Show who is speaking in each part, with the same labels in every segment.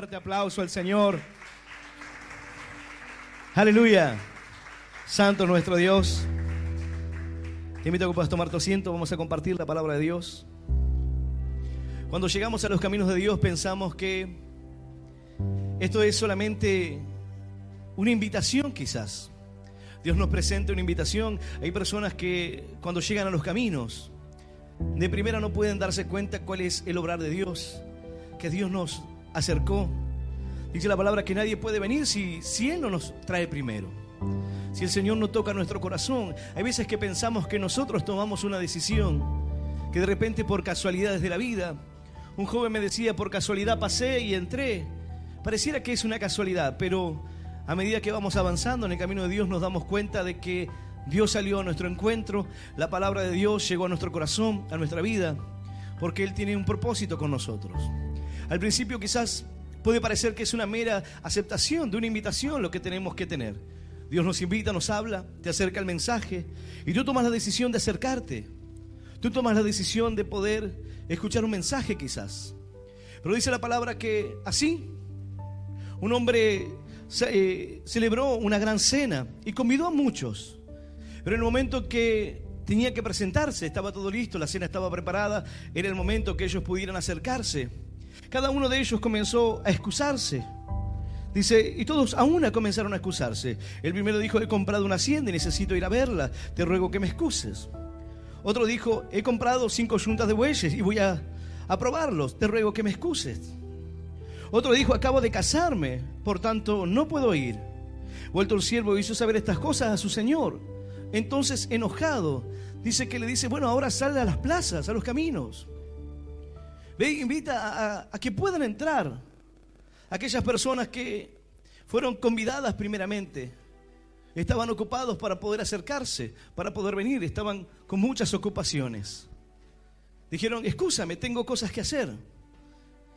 Speaker 1: fuerte aplauso al Señor. Aleluya. Santo nuestro Dios. Te invito a que puedas tomar tu asiento. Vamos a compartir la palabra de Dios. Cuando llegamos a los caminos de Dios pensamos que esto es solamente una invitación quizás. Dios nos presenta una invitación. Hay personas que cuando llegan a los caminos de primera no pueden darse cuenta cuál es el obrar de Dios, que Dios nos acercó. Dice la palabra que nadie puede venir si Él no nos trae primero, si el Señor no toca nuestro corazón. Hay veces que pensamos que nosotros tomamos una decisión, que de repente por casualidades de la vida, un joven me decía, por casualidad pasé y entré. Pareciera que es una casualidad, pero a medida que vamos avanzando en el camino de Dios nos damos cuenta de que Dios salió a nuestro encuentro, la palabra de Dios llegó a nuestro corazón, a nuestra vida, porque Él tiene un propósito con nosotros. Al principio quizás puede parecer que es una mera aceptación de una invitación lo que tenemos que tener. Dios nos invita, nos habla, te acerca el mensaje y tú tomas la decisión de acercarte. Tú tomas la decisión de poder escuchar un mensaje quizás. Pero dice la palabra que así un hombre celebró una gran cena y convidó a muchos. Pero en el momento que tenía que presentarse, estaba todo listo, la cena estaba preparada, era el momento que ellos pudieran acercarse. Cada uno de ellos comenzó a excusarse. Dice, y todos a una comenzaron a excusarse. El primero dijo, he comprado una hacienda y necesito ir a verla, te ruego que me excuses. Otro dijo, he comprado 5 yuntas de bueyes y voy a probarlos, te ruego que me excuses. Otro dijo, acabo de casarme, por tanto no puedo ir. Vuelto el siervo hizo saber estas cosas a su señor. Entonces, enojado, dice que le dice, bueno, ahora sale a las plazas, a los caminos. Ve e invita a que puedan entrar aquellas personas que fueron convidadas primeramente. Estaban ocupados para poder acercarse, para poder venir, estaban con muchas ocupaciones. Dijeron, excúsame, tengo cosas que hacer.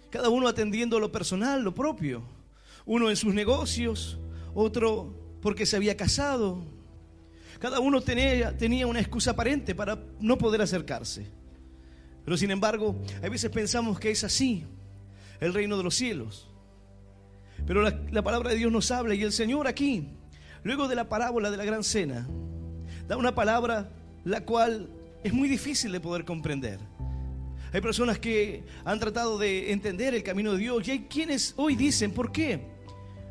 Speaker 1: Cada uno atendiendo lo personal, lo propio. Uno en sus negocios, otro porque se había casado. Cada uno tenía una excusa aparente para no poder acercarse. Pero sin embargo, a veces pensamos que es así el reino de los cielos. Pero la palabra de Dios nos habla y el Señor aquí, luego de la parábola de la gran cena, da una palabra la cual es muy difícil de poder comprender. Hay personas que han tratado de entender el camino de Dios y hay quienes hoy dicen, ¿por qué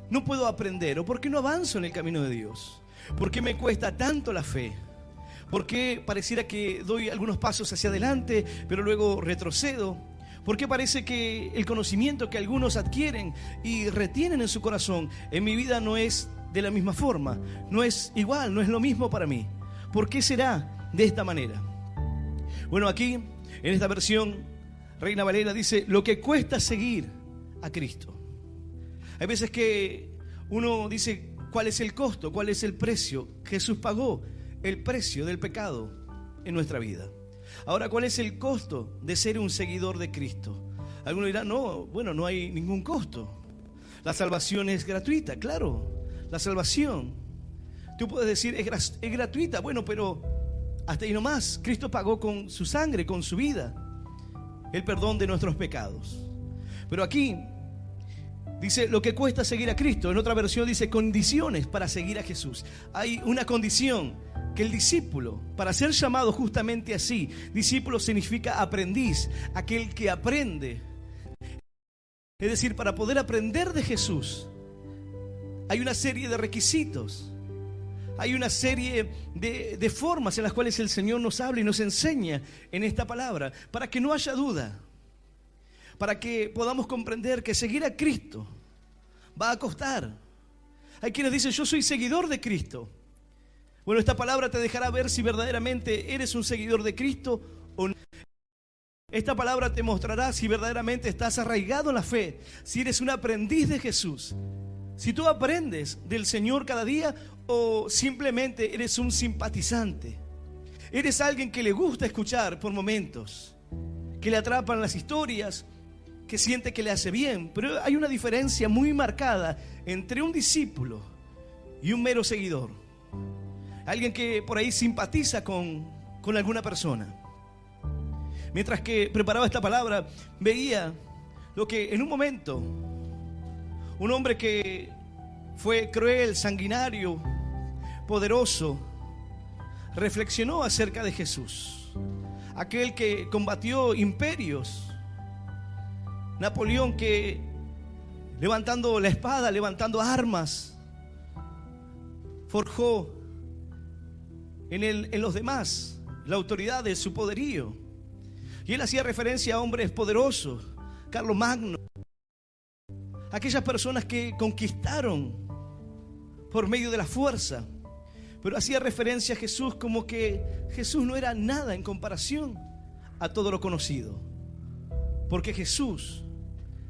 Speaker 1: no puedo aprender? ¿O por qué no avanzo en el camino de Dios? ¿Por qué me cuesta tanto la fe? ¿Por qué pareciera que doy algunos pasos hacia adelante, pero luego retrocedo? ¿Por qué parece que el conocimiento que algunos adquieren y retienen en su corazón, en mi vida no es de la misma forma? No es igual, no es lo mismo para mí. ¿Por qué será de esta manera? Bueno, aquí, en esta versión, Reina Valera dice, lo que cuesta seguir a Cristo. Hay veces que uno dice, ¿cuál es el costo? ¿Cuál es el precio? Jesús pagó el precio del pecado en nuestra vida. Ahora, ¿cuál es el costo de ser un seguidor de Cristo? Algunos dirán, no, bueno, no hay ningún costo. La salvación es gratuita, claro. La salvación, tú puedes decir, es gratuita. Bueno, pero hasta ahí nomás. Cristo pagó con su sangre, con su vida, el perdón de nuestros pecados. Pero aquí dice lo que cuesta seguir a Cristo. En otra versión dice condiciones para seguir a Jesús. Hay una condición que el discípulo, para ser llamado justamente así, discípulo significa aprendiz, aquel que aprende. Es decir, para poder aprender de Jesús hay una serie de requisitos, hay una serie de formas en las cuales el Señor nos habla y nos enseña en esta palabra, para que no haya duda, para que podamos comprender que seguir a Cristo va a costar. Hay quienes dicen, yo soy seguidor de Cristo. Bueno, esta palabra te dejará ver si verdaderamente eres un seguidor de Cristo o no. Esta palabra te mostrará si verdaderamente estás arraigado en la fe, si eres un aprendiz de Jesús, si tú aprendes del Señor cada día o simplemente eres un simpatizante. Eres alguien que le gusta escuchar por momentos, que le atrapan las historias, que siente que le hace bien. Pero hay una diferencia muy marcada entre un discípulo y un mero seguidor. Alguien que por ahí simpatiza con alguna persona. Mientras que preparaba esta palabra, veía lo que en un momento un hombre que fue cruel, sanguinario, poderoso, reflexionó acerca de Jesús, aquel que combatió imperios. Napoleón, que levantando la espada, levantando armas, forjó en los demás la autoridad de su poderío. Y él hacía referencia a hombres poderosos, Carlomagno, aquellas personas que conquistaron por medio de la fuerza. Pero hacía referencia a Jesús como que Jesús no era nada en comparación a todo lo conocido. Porque Jesús,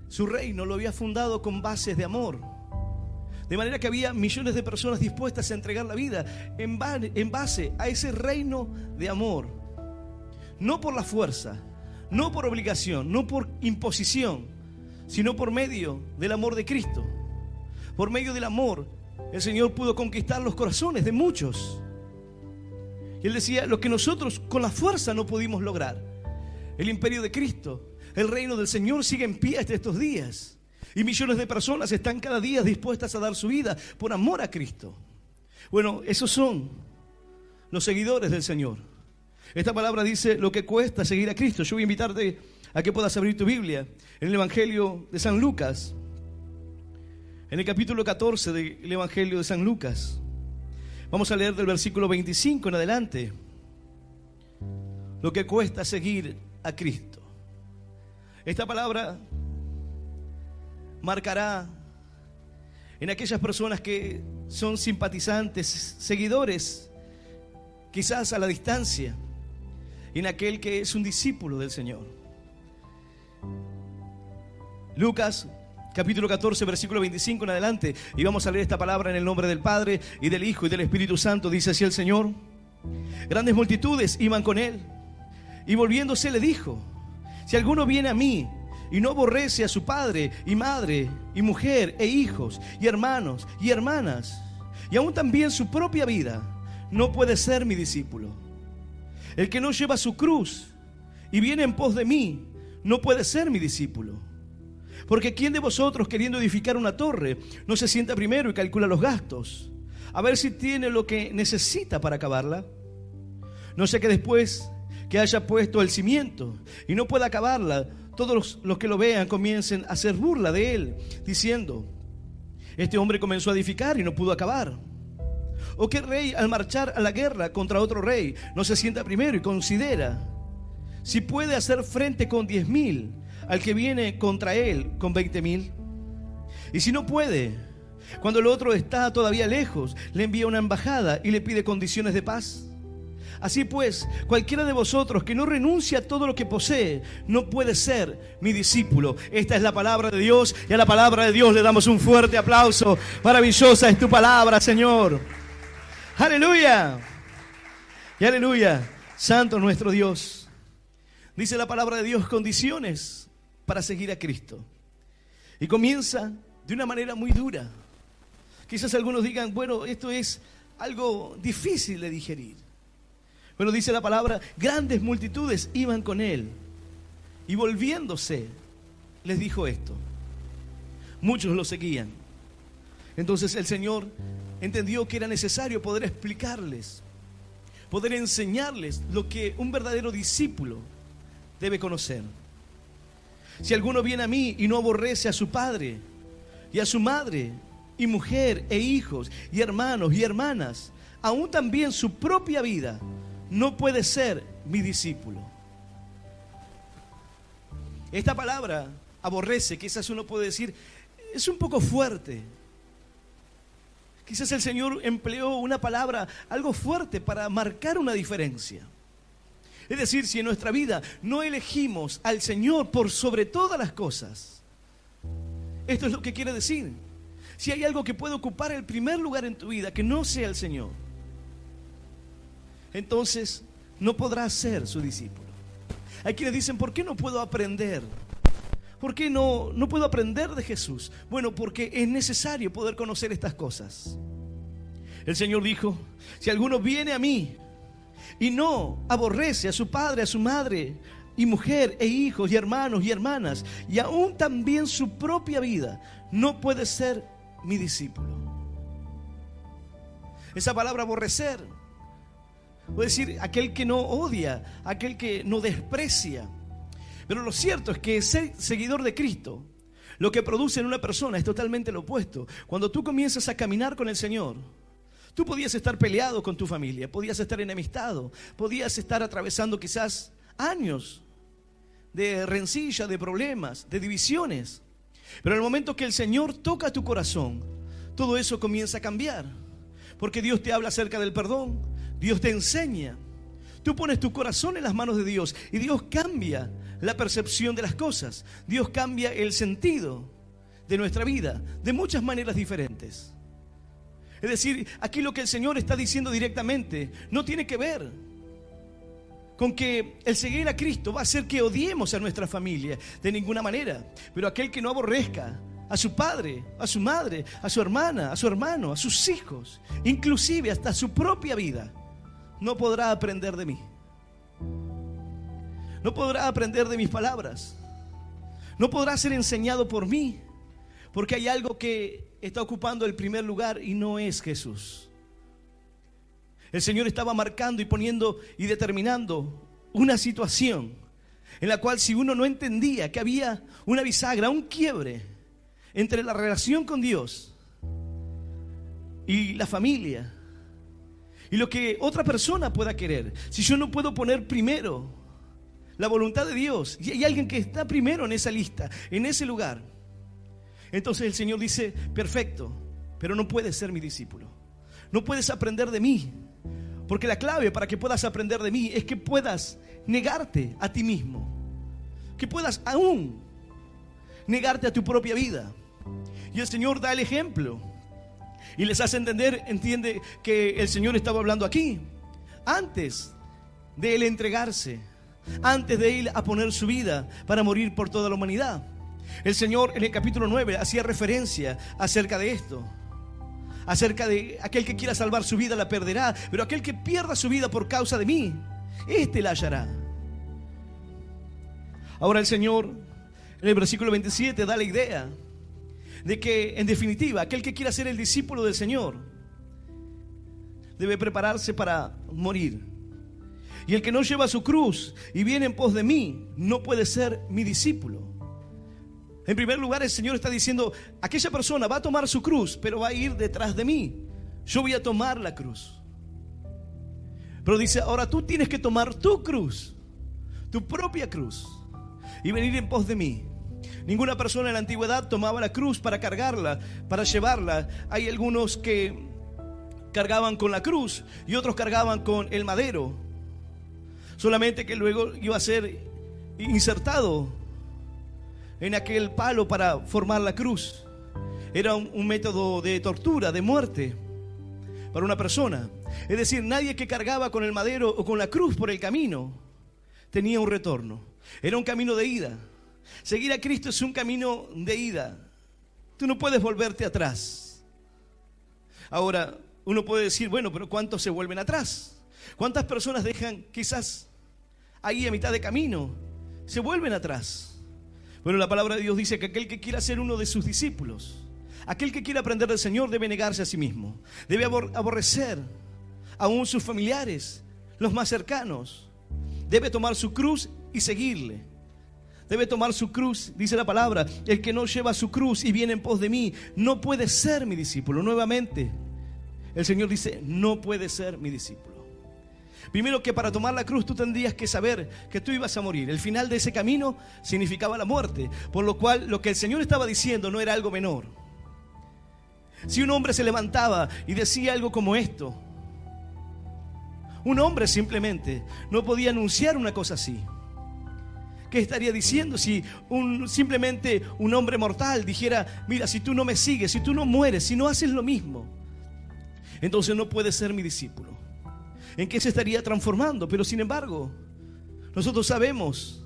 Speaker 1: su reino lo había fundado con bases de amor. De manera que había millones de personas dispuestas a entregar la vida en base a ese reino de amor. No por la fuerza, no por obligación, no por imposición, sino por medio del amor de Cristo. Por medio del amor, el Señor pudo conquistar los corazones de muchos. Y Él decía, lo que nosotros con la fuerza no pudimos lograr, el imperio de Cristo, el reino del Señor sigue en pie hasta estos días. Y millones de personas están cada día dispuestas a dar su vida por amor a Cristo. Bueno, esos son los seguidores del Señor. Esta palabra dice lo que cuesta seguir a Cristo. Yo voy a invitarte a que puedas abrir tu Biblia en el Evangelio de San Lucas, en el capítulo 14 del Evangelio de San Lucas. Vamos a leer del versículo 25 en adelante. Lo que cuesta seguir a Cristo. Esta palabra marcará en aquellas personas que son simpatizantes, seguidores, quizás a la distancia, y en aquel que es un discípulo del Señor. Lucas capítulo 14, versículo 25 en adelante, y vamos a leer esta palabra en el nombre del Padre, y del Hijo, y del Espíritu Santo. Dice así el Señor: grandes multitudes iban con él, y volviéndose le dijo: si alguno viene a mí y no aborrece a su padre y madre y mujer e hijos y hermanos y hermanas, y aún también su propia vida, no puede ser mi discípulo. El que no lleva su cruz y viene en pos de mí, no puede ser mi discípulo. Porque ¿quién de vosotros, queriendo edificar una torre, no se sienta primero y calcula los gastos, a ver si tiene lo que necesita para acabarla? No sé que después que haya puesto el cimiento y no pueda acabarla, todos los que lo vean comiencen a hacer burla de él, diciendo: este hombre comenzó a edificar y no pudo acabar. ¿O qué rey, al marchar a la guerra contra otro rey, no se sienta primero y considera si puede hacer frente con 10,000 al que viene contra él con 20,000? Y si no puede, cuando el otro está todavía lejos, le envía una embajada y le pide condiciones de paz. Así pues, cualquiera de vosotros que no renuncia a todo lo que posee, no puede ser mi discípulo. Esta es la palabra de Dios, y a la palabra de Dios le damos un fuerte aplauso. Maravillosa es tu palabra, Señor. Aleluya. Y aleluya. Santo nuestro Dios. Dice la palabra de Dios condiciones para seguir a Cristo. Y comienza de una manera muy dura. Quizás algunos digan, bueno, esto es algo difícil de digerir. Bueno, dice la palabra, grandes multitudes iban con él, y volviéndose les dijo esto. Muchos lo seguían. Entonces el Señor entendió que era necesario poder explicarles, poder enseñarles lo que un verdadero discípulo debe conocer. Si alguno viene a mí y no aborrece a su padre y a su madre y mujer e hijos y hermanos y hermanas, aún también su propia vida, no puede ser mi discípulo. Esta palabra, aborrece, quizás uno puede decir, es un poco fuerte. Quizás el Señor empleó una palabra algo fuerte para marcar una diferencia. Es decir, si en nuestra vida no elegimos al Señor por sobre todas las cosas, esto es lo que quiere decir. Si hay algo que puede ocupar el primer lugar en tu vida que no sea el Señor, entonces no podrás ser su discípulo. Hay quienes dicen, ¿por qué no puedo aprender? ¿Por qué no puedo aprender de Jesús? Bueno, porque es necesario poder conocer estas cosas. El Señor dijo, si alguno viene a mí y no aborrece a su padre, a su madre, y mujer, e hijos, y hermanos, y hermanas, y aún también su propia vida, no puedes ser mi discípulo. Esa palabra aborrecer, puede decir aquel que no odia, aquel que no desprecia. Pero lo cierto es que ser seguidor de Cristo, lo que produce en una persona es totalmente lo opuesto. Cuando tú comienzas a caminar con el Señor, tú podías estar peleado con tu familia, podías estar enemistado, podías estar atravesando quizás años de rencilla, de problemas, de divisiones. Pero en el momento que el Señor toca tu corazón, todo eso comienza a cambiar. Porque Dios te habla acerca del perdón, Dios te enseña. Tú pones tu corazón en las manos de Dios y Dios cambia la percepción de las cosas. Dios cambia el sentido de nuestra vida de muchas maneras diferentes. Es decir, aquí lo que el Señor está diciendo directamente no tiene que ver con que el seguir a Cristo va a hacer que odiemos a nuestra familia, de ninguna manera. Pero aquel que no aborrezca a su padre, a su madre, a su hermana, a su hermano, a sus hijos, inclusive hasta su propia vida, no podrá aprender de mí. No podrá aprender de mis palabras. No podrá ser enseñado por mí, porque hay algo que está ocupando el primer lugar y no es Jesús. El Señor estaba marcando y poniendo y determinando una situación en la cual, si uno no entendía que había una bisagra, un quiebre entre la relación con Dios y la familia y lo que otra persona pueda querer, si yo no puedo poner primero la voluntad de Dios y hay alguien que está primero en esa lista, en ese lugar, entonces el Señor dice: perfecto, pero no puedes ser mi discípulo, no puedes aprender de mí. Porque la clave para que puedas aprender de mí es que puedas negarte a ti mismo, que puedas aún negarte a tu propia vida. Y el Señor da el ejemplo y les hace entiende que el Señor estaba hablando aquí antes de Él entregarse, antes de ir a poner su vida para morir por toda la humanidad. El Señor en el capítulo 9 hacía referencia acerca de esto, acerca de aquel que quiera salvar su vida la perderá, pero aquel que pierda su vida por causa de mí, este la hallará. Ahora el Señor en el versículo 27 da la idea de que, en definitiva, aquel que quiera ser el discípulo del Señor debe prepararse para morir. Y el que no lleva su cruz y viene en pos de mí no puede ser mi discípulo. En primer lugar, el Señor está diciendo: aquella persona va a tomar su cruz, pero va a ir detrás de mí. Yo voy a tomar la cruz. Pero dice: ahora tú tienes que tomar tu cruz, tu propia cruz, y venir en pos de mí. Ninguna persona en la antigüedad tomaba la cruz para cargarla, para llevarla. Hay algunos que cargaban con la cruz y otros cargaban con el madero, solamente que luego iba a ser insertado en aquel palo para formar la cruz. Era un método de tortura, de muerte para una persona. Es decir, nadie que cargaba con el madero o con la cruz por el camino tenía un retorno. Era un camino de ida. Seguir a Cristo es un camino de ida. Tú no puedes volverte atrás. Ahora, uno puede decir: bueno, pero ¿cuántos se vuelven atrás? ¿Cuántas personas dejan quizás ahí a mitad de camino? Se vuelven atrás. Bueno, la palabra de Dios dice que aquel que quiera ser uno de sus discípulos, aquel que quiera aprender del Señor, debe negarse a sí mismo. Debe aborrecer aún sus familiares, los más cercanos. Debe tomar su cruz y seguirle. Debe tomar su cruz, dice la palabra: el que no lleva su cruz y viene en pos de mí no puede ser mi discípulo. Nuevamente, el Señor dice: no puede ser mi discípulo. Primero, que para tomar la cruz tú tendrías que saber que tú ibas a morir. El final de ese camino significaba la muerte, por lo cual lo que el Señor estaba diciendo no era algo menor. Si un hombre se levantaba y decía algo como esto, un hombre simplemente no podía anunciar una cosa así. ¿Qué estaría diciendo si simplemente un hombre mortal dijera: mira, si tú no me sigues, si tú no mueres, si no haces lo mismo, entonces no puedes ser mi discípulo? ¿En qué se estaría transformando? Pero sin embargo, nosotros sabemos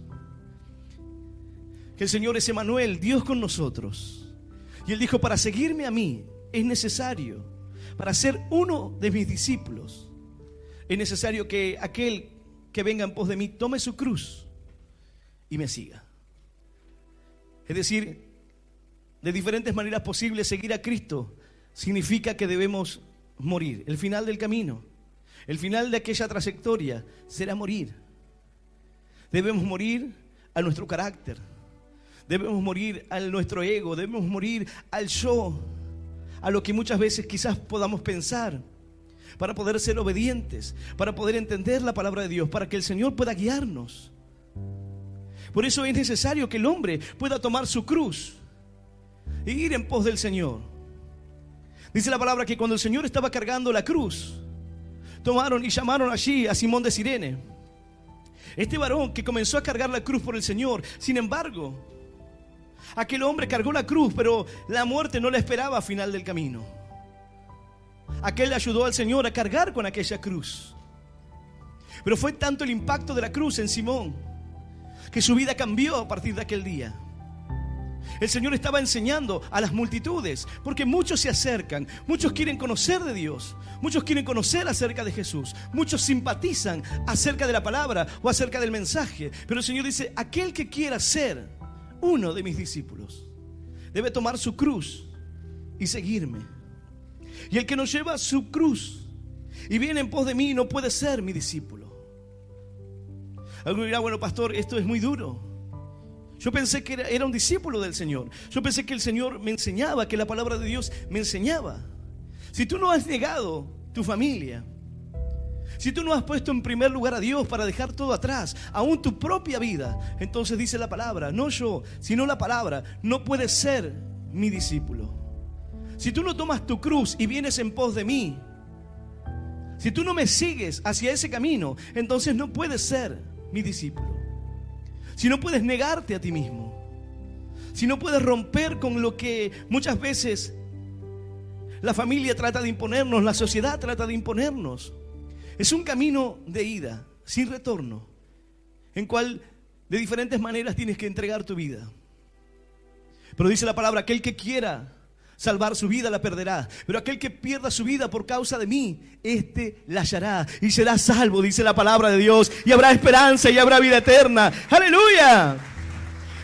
Speaker 1: que el Señor es Emmanuel, Dios con nosotros. Y Él dijo: para seguirme a mí es necesario, para ser uno de mis discípulos, es necesario que aquel que venga en pos de mí tome su cruz y me siga. Es decir, de diferentes maneras posibles, seguir a Cristo significa que debemos morir. El final del camino, el final de aquella trayectoria será morir. Debemos morir a nuestro carácter, debemos morir a nuestro ego, debemos morir al yo, a lo que muchas veces quizás podamos pensar, para poder ser obedientes, para poder entender la palabra de Dios, para que el Señor pueda guiarnos. Por eso es necesario que el hombre pueda tomar su cruz e ir en pos del Señor. Dice la palabra que cuando el Señor estaba cargando la cruz, tomaron y llamaron allí a Simón de Cirene. Este varón que comenzó a cargar la cruz por el Señor. Sin embargo, aquel hombre cargó la cruz, pero la muerte no la esperaba al final del camino. Aquel le ayudó al Señor a cargar con aquella cruz. Pero fue tanto el impacto de la cruz en Simón que su vida cambió a partir de aquel día. El Señor estaba enseñando a las multitudes, porque muchos se acercan, muchos quieren conocer de Dios, muchos quieren conocer acerca de Jesús, muchos simpatizan acerca de la palabra o acerca del mensaje. Pero el Señor dice, aquel que quiera ser uno de mis discípulos debe tomar su cruz y seguirme. Y el que no lleva su cruz y viene en pos de mí no puede ser mi discípulo. Alguno dirá, bueno, pastor, esto es muy duro. Yo pensé que era un discípulo del Señor. Yo pensé que el Señor me enseñaba, que la palabra de Dios me enseñaba. Si tú no has negado tu familia, si tú no has puesto en primer lugar a Dios para dejar todo atrás, aún tu propia vida, entonces dice la palabra, no yo, sino la palabra, no puedes ser mi discípulo. Si tú no tomas tu cruz y vienes en pos de mí, si tú no me sigues hacia ese camino, entonces no puedes ser mi discípulo. Si no puedes negarte a ti mismo, si no puedes romper con lo que muchas veces la familia trata de imponernos, la sociedad trata de imponernos, es un camino de ida, sin retorno, en cual de diferentes maneras tienes que entregar tu vida. Pero dice la palabra, aquel que quiera salvar su vida la perderá, pero aquel que pierda su vida por causa de mí, este la hallará y será salvo, dice la palabra de Dios, y habrá esperanza y habrá vida eterna. ¡Aleluya!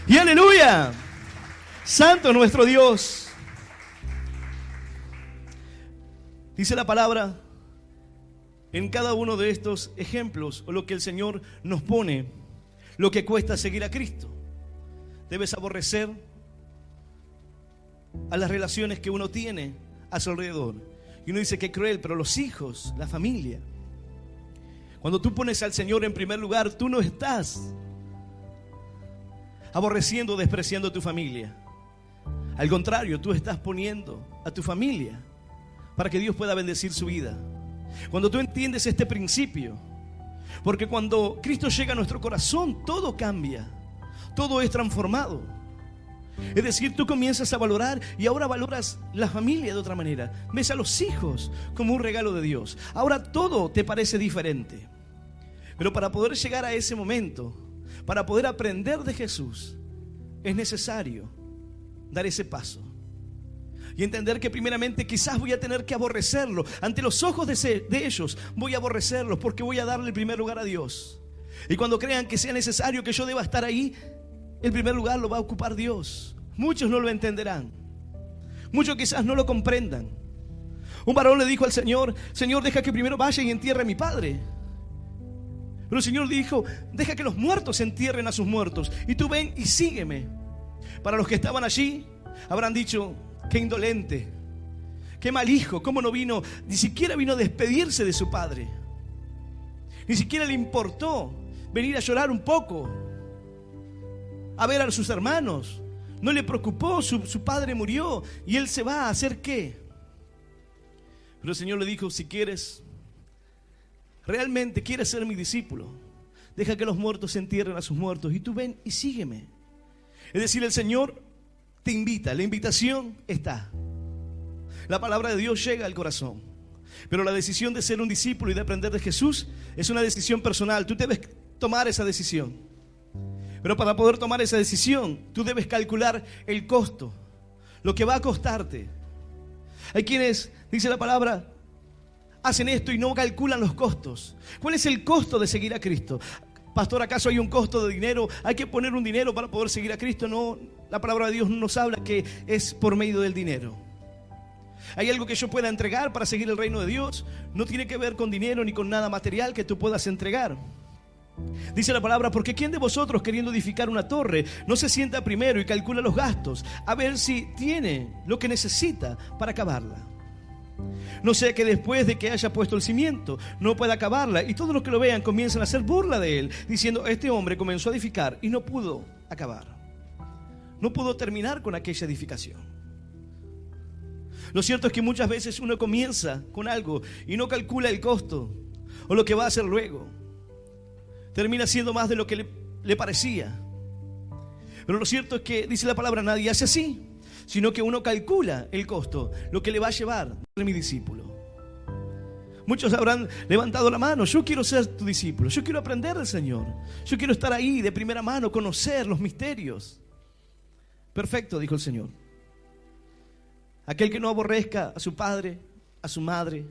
Speaker 1: ¡Y aleluya! Santo nuestro Dios. Dice la palabra en cada uno de estos ejemplos, o lo que el Señor nos pone, lo que cuesta seguir a Cristo. Debes aborrecer a las relaciones que uno tiene a su alrededor. Y uno dice que cruel, pero los hijos, la familia. Cuando tú pones al Señor en primer lugar, tú no estás aborreciendo o despreciando a tu familia. Al contrario, tú estás poniendo a tu familia para que Dios pueda bendecir su vida. Cuando tú entiendes este principio, porque cuando Cristo llega a nuestro corazón, todo cambia, todo es transformado. Es decir, tú comienzas a valorar y ahora valoras la familia de otra manera. Ves a los hijos como un regalo de Dios. Ahora todo te parece diferente. Pero para poder llegar a ese momento, para poder aprender de Jesús, es necesario dar ese paso. Y entender que primeramente quizás voy a tener que aborrecerlo. Ante los ojos de ellos voy a aborrecerlos porque voy a darle el primer lugar a Dios. Y cuando crean que sea necesario que yo deba estar ahí, el primer lugar lo va a ocupar Dios. Muchos no lo entenderán. Muchos quizás no lo comprendan. Un varón le dijo al Señor, Señor, deja que primero vaya y entierre a mi padre. Pero el Señor dijo, deja que los muertos entierren a sus muertos. Y tú ven y sígueme. Para los que estaban allí, habrán dicho, qué indolente, qué mal hijo, cómo no vino, ni siquiera vino a despedirse de su padre. Ni siquiera le importó venir a llorar un poco, a ver a sus hermanos. No le preocupó, su padre murió y él se va a hacer qué. Pero el Señor le dijo, si quieres, realmente quieres ser mi discípulo, deja que los muertos entierren a sus muertos y tú ven y sígueme. Es decir, el Señor te invita, la invitación está. La palabra de Dios llega al corazón, pero la decisión de ser un discípulo y de aprender de Jesús es una decisión personal. Tú debes tomar esa decisión. Pero para poder tomar esa decisión, tú debes calcular el costo, lo que va a costarte. Hay quienes, dice la palabra, hacen esto y no calculan los costos. ¿Cuál es el costo de seguir a Cristo? Pastor, ¿acaso hay un costo de dinero? ¿Hay que poner un dinero para poder seguir a Cristo? No, la palabra de Dios nos habla que es por medio del dinero. Hay algo que yo pueda entregar para seguir el reino de Dios. No tiene que ver con dinero ni con nada material que tú puedas entregar. Dice la palabra, porque ¿quién de vosotros queriendo edificar una torre no se sienta primero y calcula los gastos a ver si tiene lo que necesita para acabarla? No sea que después de que haya puesto el cimiento no pueda acabarla y todos los que lo vean comiencen a hacer burla de él, diciendo, este hombre comenzó a edificar y no pudo acabar. No pudo terminar con aquella edificación. Lo cierto es que muchas veces uno comienza con algo y no calcula el costo o lo que va a hacer luego. Termina siendo más de lo que le parecía. Pero lo cierto es que, dice la palabra, nadie hace así, sino que uno calcula el costo, lo que le va a llevar a mi discípulo. Muchos habrán levantado la mano, yo quiero ser tu discípulo, yo quiero aprender del Señor, yo quiero estar ahí de primera mano, conocer los misterios. Perfecto, dijo el Señor. Aquel que no aborrezca a su padre, a su madre,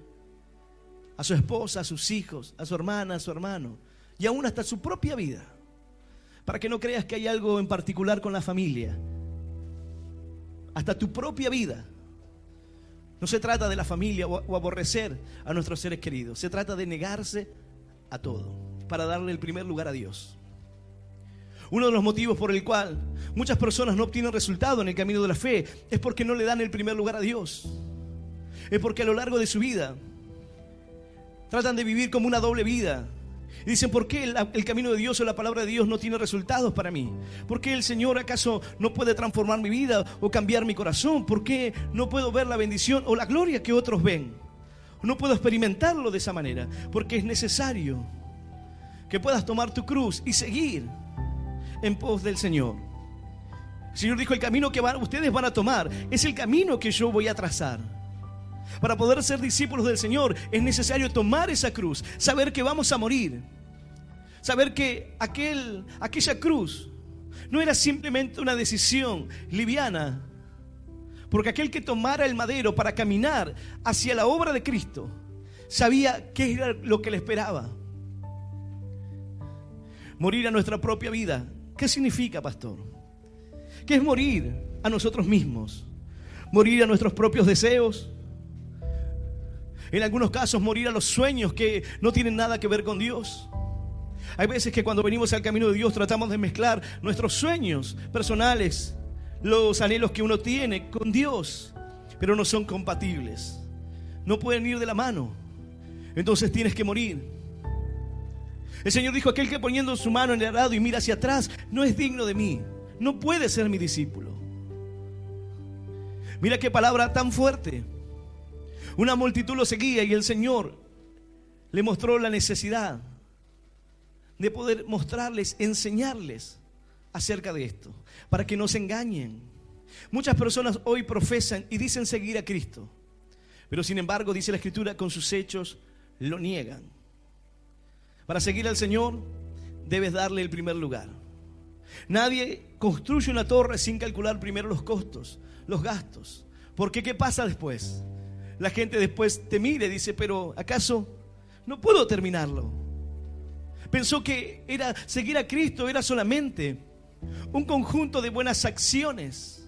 Speaker 1: a su esposa, a sus hijos, a su hermana, a su hermano, y aún hasta su propia vida, para que no creas que hay algo en particular con la familia. Hasta tu propia vida. No se trata de la familia o aborrecer a nuestros seres queridos. Se trata de negarse a todo para darle el primer lugar a Dios. Uno de los motivos por el cual muchas personas no obtienen resultado en el camino de la fe es porque no le dan el primer lugar a Dios. Es porque a lo largo de su vida tratan de vivir como una doble vida. Y dicen, ¿por qué el camino de Dios o la palabra de Dios no tiene resultados para mí? ¿Por qué el Señor acaso no puede transformar mi vida o cambiar mi corazón? ¿Por qué no puedo ver la bendición o la gloria que otros ven? No puedo experimentarlo de esa manera, porque es necesario que puedas tomar tu cruz y seguir en pos del Señor. El Señor dijo, el camino que ustedes van a tomar es el camino que yo voy a trazar. Para poder ser discípulos del Señor es necesario tomar esa cruz, saber que vamos a morir, saber que aquella cruz no era simplemente una decisión liviana, porque aquel que tomara el madero para caminar hacia la obra de Cristo sabía qué era lo que le esperaba. Morir a nuestra propia vida. ¿Qué significa, pastor? ¿Qué es morir a nosotros mismos? Morir a nuestros propios deseos. En algunos casos morir a los sueños que no tienen nada que ver con Dios. Hay veces que cuando venimos al camino de Dios tratamos de mezclar nuestros sueños personales, los anhelos que uno tiene con Dios, pero no son compatibles. No pueden ir de la mano. Entonces tienes que morir. El Señor dijo, aquel que poniendo su mano en el arado y mira hacia atrás no es digno de mí, no puede ser mi discípulo. Mira qué palabra tan fuerte. Una multitud lo seguía y el Señor le mostró la necesidad de poder mostrarles, enseñarles acerca de esto, para que no se engañen. Muchas personas hoy profesan y dicen seguir a Cristo, pero sin embargo, dice la Escritura, con sus hechos lo niegan. Para seguir al Señor debes darle el primer lugar. Nadie construye una torre sin calcular primero los costos, los gastos. Porque ¿qué pasa después? La gente después te mira y dice, pero ¿acaso no puedo terminarlo? Pensó que seguir a Cristo era solamente un conjunto de buenas acciones,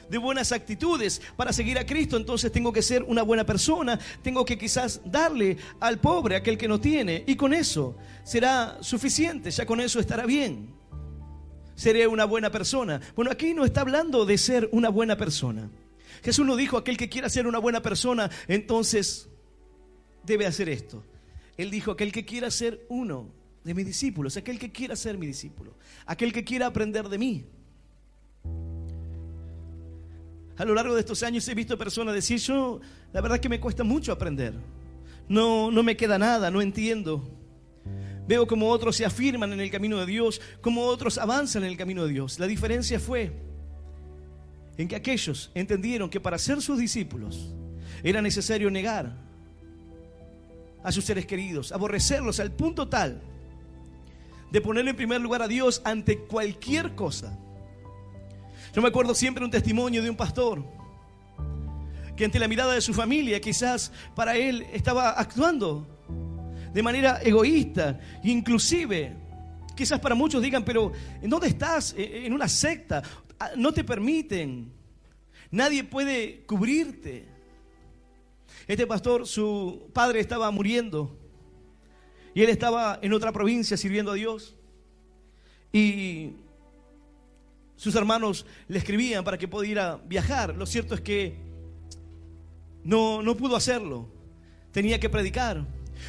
Speaker 1: de buenas actitudes. Para seguir a Cristo entonces tengo que ser una buena persona, tengo que quizás darle al pobre, a aquel que no tiene, y con eso será suficiente, ya con eso estará bien. Seré una buena persona. Bueno, aquí no está hablando de ser una buena persona. Jesús no dijo, aquel que quiera ser una buena persona, entonces debe hacer esto. Él dijo, aquel que quiera ser uno de mis discípulos, aquel que quiera ser mi discípulo, aquel que quiera aprender de mí. A lo largo de estos años he visto personas decir, la verdad es que me cuesta mucho aprender. No me queda nada, no entiendo. Veo como otros se afirman en el camino de Dios, como otros avanzan en el camino de Dios. La diferencia fue en que aquellos entendieron que para ser sus discípulos era necesario negar a sus seres queridos, aborrecerlos al punto tal de poner en primer lugar a Dios ante cualquier cosa. Yo me acuerdo siempre un testimonio de un pastor que ante la mirada de su familia quizás para él estaba actuando de manera egoísta, inclusive quizás para muchos digan, pero ¿en dónde estás? ¿En una secta? no te permiten. Nadie puede cubrirte. Este pastor, su padre estaba muriendo y él estaba en otra provincia sirviendo a Dios. Y sus hermanos le escribían para que pudiera viajar. Lo cierto es que no pudo hacerlo. Tenía que predicar.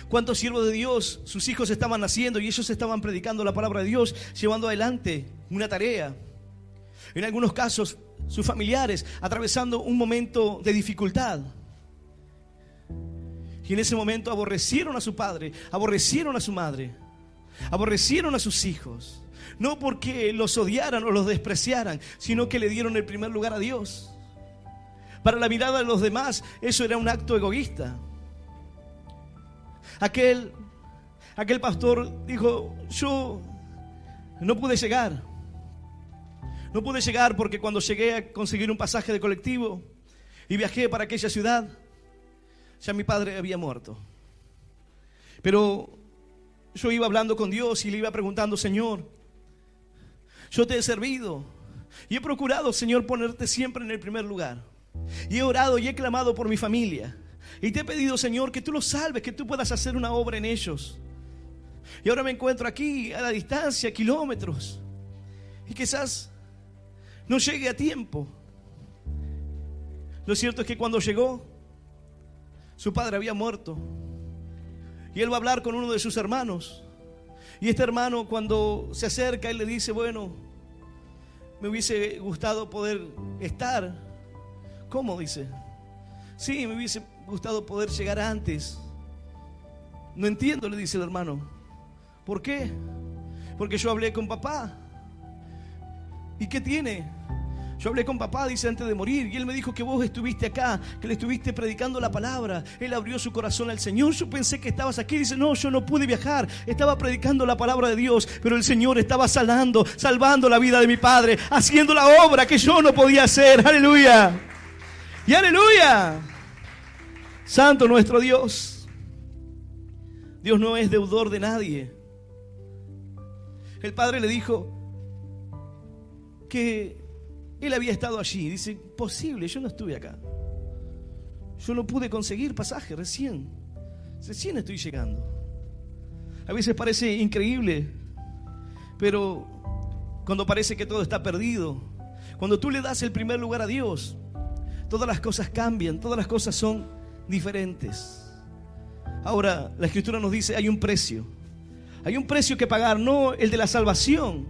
Speaker 1: ¿Cuántos siervos de Dios, sus hijos estaban naciendo y ellos estaban predicando la palabra de Dios, llevando adelante una tarea? En algunos casos, sus familiares atravesando un momento de dificultad. Y en ese momento aborrecieron a su padre, aborrecieron a su madre, aborrecieron a sus hijos. No porque los odiaran o los despreciaran, sino que le dieron el primer lugar a Dios. Para la mirada de los demás, eso era un acto egoísta. Aquel pastor dijo: yo no pude llegar. No pude llegar porque cuando llegué a conseguir un pasaje de colectivo y viajé para aquella ciudad, ya mi padre había muerto. Pero yo iba hablando con Dios y le iba preguntando: Señor, yo te he servido y he procurado, Señor, ponerte siempre en el primer lugar. Y he orado y he clamado por mi familia. Y te he pedido, Señor, que tú los salves, que tú puedas hacer una obra en ellos. Y ahora me encuentro aquí a la distancia, kilómetros. Y quizás no llegue a tiempo. Lo cierto es que cuando llegó, su padre había muerto. Y él va a hablar con uno de sus hermanos. Y este hermano, cuando se acerca, él le dice: bueno, me hubiese gustado poder estar. ¿Cómo? Dice. Sí, me hubiese gustado poder llegar antes. No entiendo, le dice el hermano. ¿Por qué? Porque yo hablé con papá. ¿Y qué tiene? Yo hablé con papá, dice, antes de morir, y él me dijo que vos estuviste acá, que le estuviste predicando la palabra. Él abrió su corazón al Señor. Yo pensé que estabas aquí. Dice: no, yo no pude viajar, estaba predicando la palabra de Dios, pero el Señor estaba salvando la vida de mi padre, haciendo la obra que yo no podía hacer. Aleluya. Y aleluya. Santo nuestro Dios. Dios no es deudor de nadie. El padre le dijo que él había estado allí. Dice: imposible, yo no estuve acá. Yo no pude conseguir pasaje, recién estoy llegando. A veces parece increíble, pero cuando parece que todo está perdido, cuando tú le das el primer lugar a Dios, todas las cosas cambian, todas las cosas son diferentes. Ahora, la Escritura nos dice: hay un precio que pagar, no el de la salvación,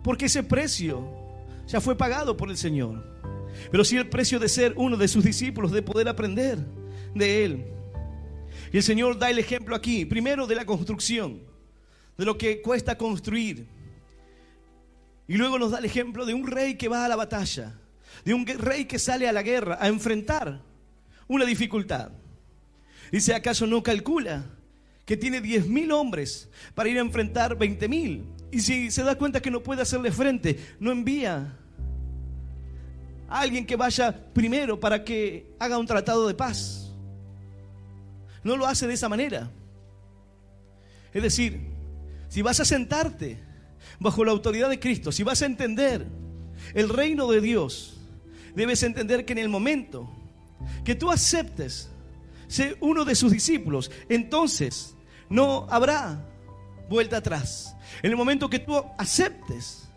Speaker 1: porque ese precio ya fue pagado por el Señor, pero sí el precio de ser uno de sus discípulos, de poder aprender de Él. Y el Señor da el ejemplo aquí, primero de la construcción, de lo que cuesta construir, y luego nos da el ejemplo de un rey que va a la batalla, de un rey que sale a la guerra a enfrentar una dificultad. Dice: ¿acaso no calcula que tiene 10.000 hombres para ir a enfrentar 20.000? Y si se da cuenta que no puede hacerle frente, no envía a alguien que vaya primero para que haga un tratado de paz. No lo hace de esa manera. Es decir, si vas a sentarte bajo la autoridad de Cristo, si vas a entender el reino de Dios, debes entender que en el momento que tú aceptes ser uno de sus discípulos, entonces no habrá vuelta atrás. En el momento que tú aceptes,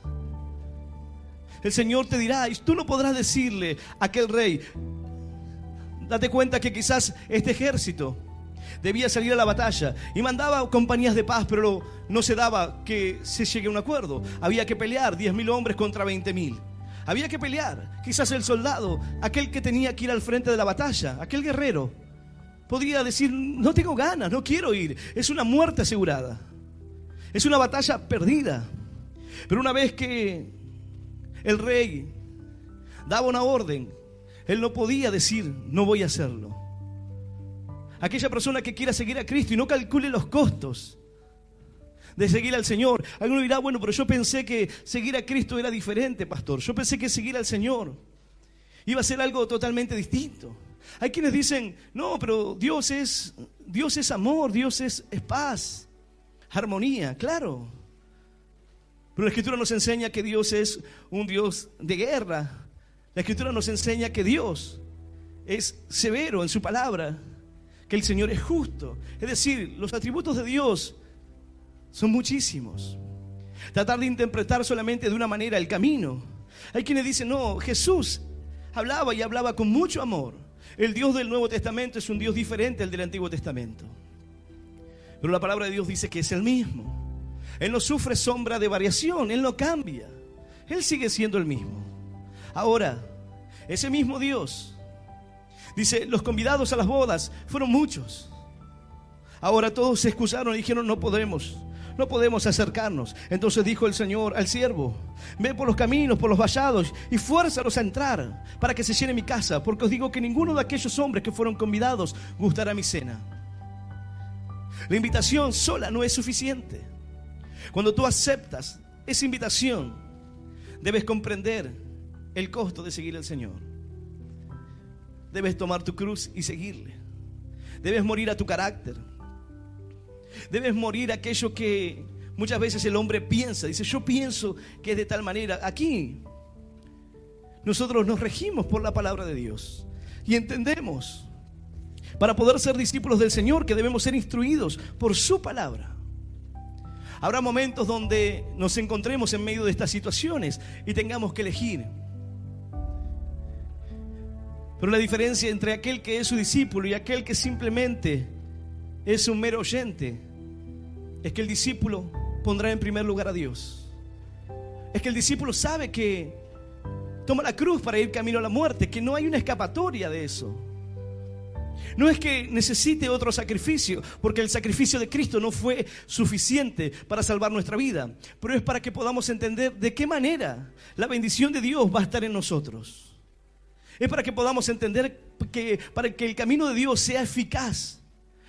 Speaker 1: el Señor te dirá, y tú no podrás decirle a aquel rey: date cuenta que quizás este ejército debía salir a la batalla y mandaba compañías de paz, pero no se daba que se llegue a un acuerdo. Había que pelear 10.000 hombres contra 20.000. Había que pelear. Quizás el soldado, aquel que tenía que ir al frente de la batalla, aquel guerrero, podría decir: no tengo ganas, no quiero ir. Es una muerte asegurada. Es una batalla perdida. Pero una vez que el rey daba una orden, él no podía decir: no voy a hacerlo. Aquella persona que quiera seguir a Cristo y no calcule los costos de seguir al Señor. Alguno dirá: bueno, pero yo pensé que seguir a Cristo era diferente, pastor. Yo pensé que seguir al Señor iba a ser algo totalmente distinto. Hay quienes dicen: no, pero Dios es amor, Dios es paz, armonía. Claro, Pero la Escritura nos enseña que Dios es un Dios de guerra. La Escritura nos enseña que Dios es severo en su palabra, que el Señor es justo. Es decir, los atributos de Dios son muchísimos. Tratar de interpretar solamente de una manera el camino. Hay quienes dicen, no, Jesús hablaba y hablaba con mucho amor. El Dios del Nuevo Testamento es un Dios diferente al del Antiguo Testamento. Pero la palabra de Dios dice que es el mismo. Él no sufre sombra de variación, Él no cambia. Él sigue siendo el mismo. Ahora, ese mismo Dios, dice, los convidados a las bodas fueron muchos. Ahora todos se excusaron y dijeron, no podemos acercarnos. Entonces dijo el Señor al siervo, ve por los caminos, por los vallados y fuérzalos a entrar para que se llene mi casa, porque os digo que ninguno de aquellos hombres que fueron convidados gustará mi cena. La invitación sola no es suficiente. Cuando tú aceptas esa invitación, debes comprender el costo de seguir al Señor. Debes tomar tu cruz y seguirle. Debes morir a tu carácter. Debes morir a aquello que muchas veces el hombre piensa. Dice, yo pienso que es de tal manera. Aquí nosotros nos regimos por la palabra de Dios y entendemos, para poder ser discípulos del Señor, que debemos ser instruidos por su palabra. Habrá momentos donde nos encontremos en medio de estas situaciones y tengamos que elegir. Pero la diferencia entre aquel que es su discípulo y aquel que simplemente es un mero oyente es que el discípulo pondrá en primer lugar a Dios. Es que el discípulo sabe que toma la cruz para ir camino a la muerte, que no hay una escapatoria de eso. No es que necesite otro sacrificio, porque el sacrificio de Cristo no fue suficiente para salvar nuestra vida, pero es para que podamos entender de qué manera la bendición de Dios va a estar en nosotros. Es para que podamos entender que para que el camino de Dios sea eficaz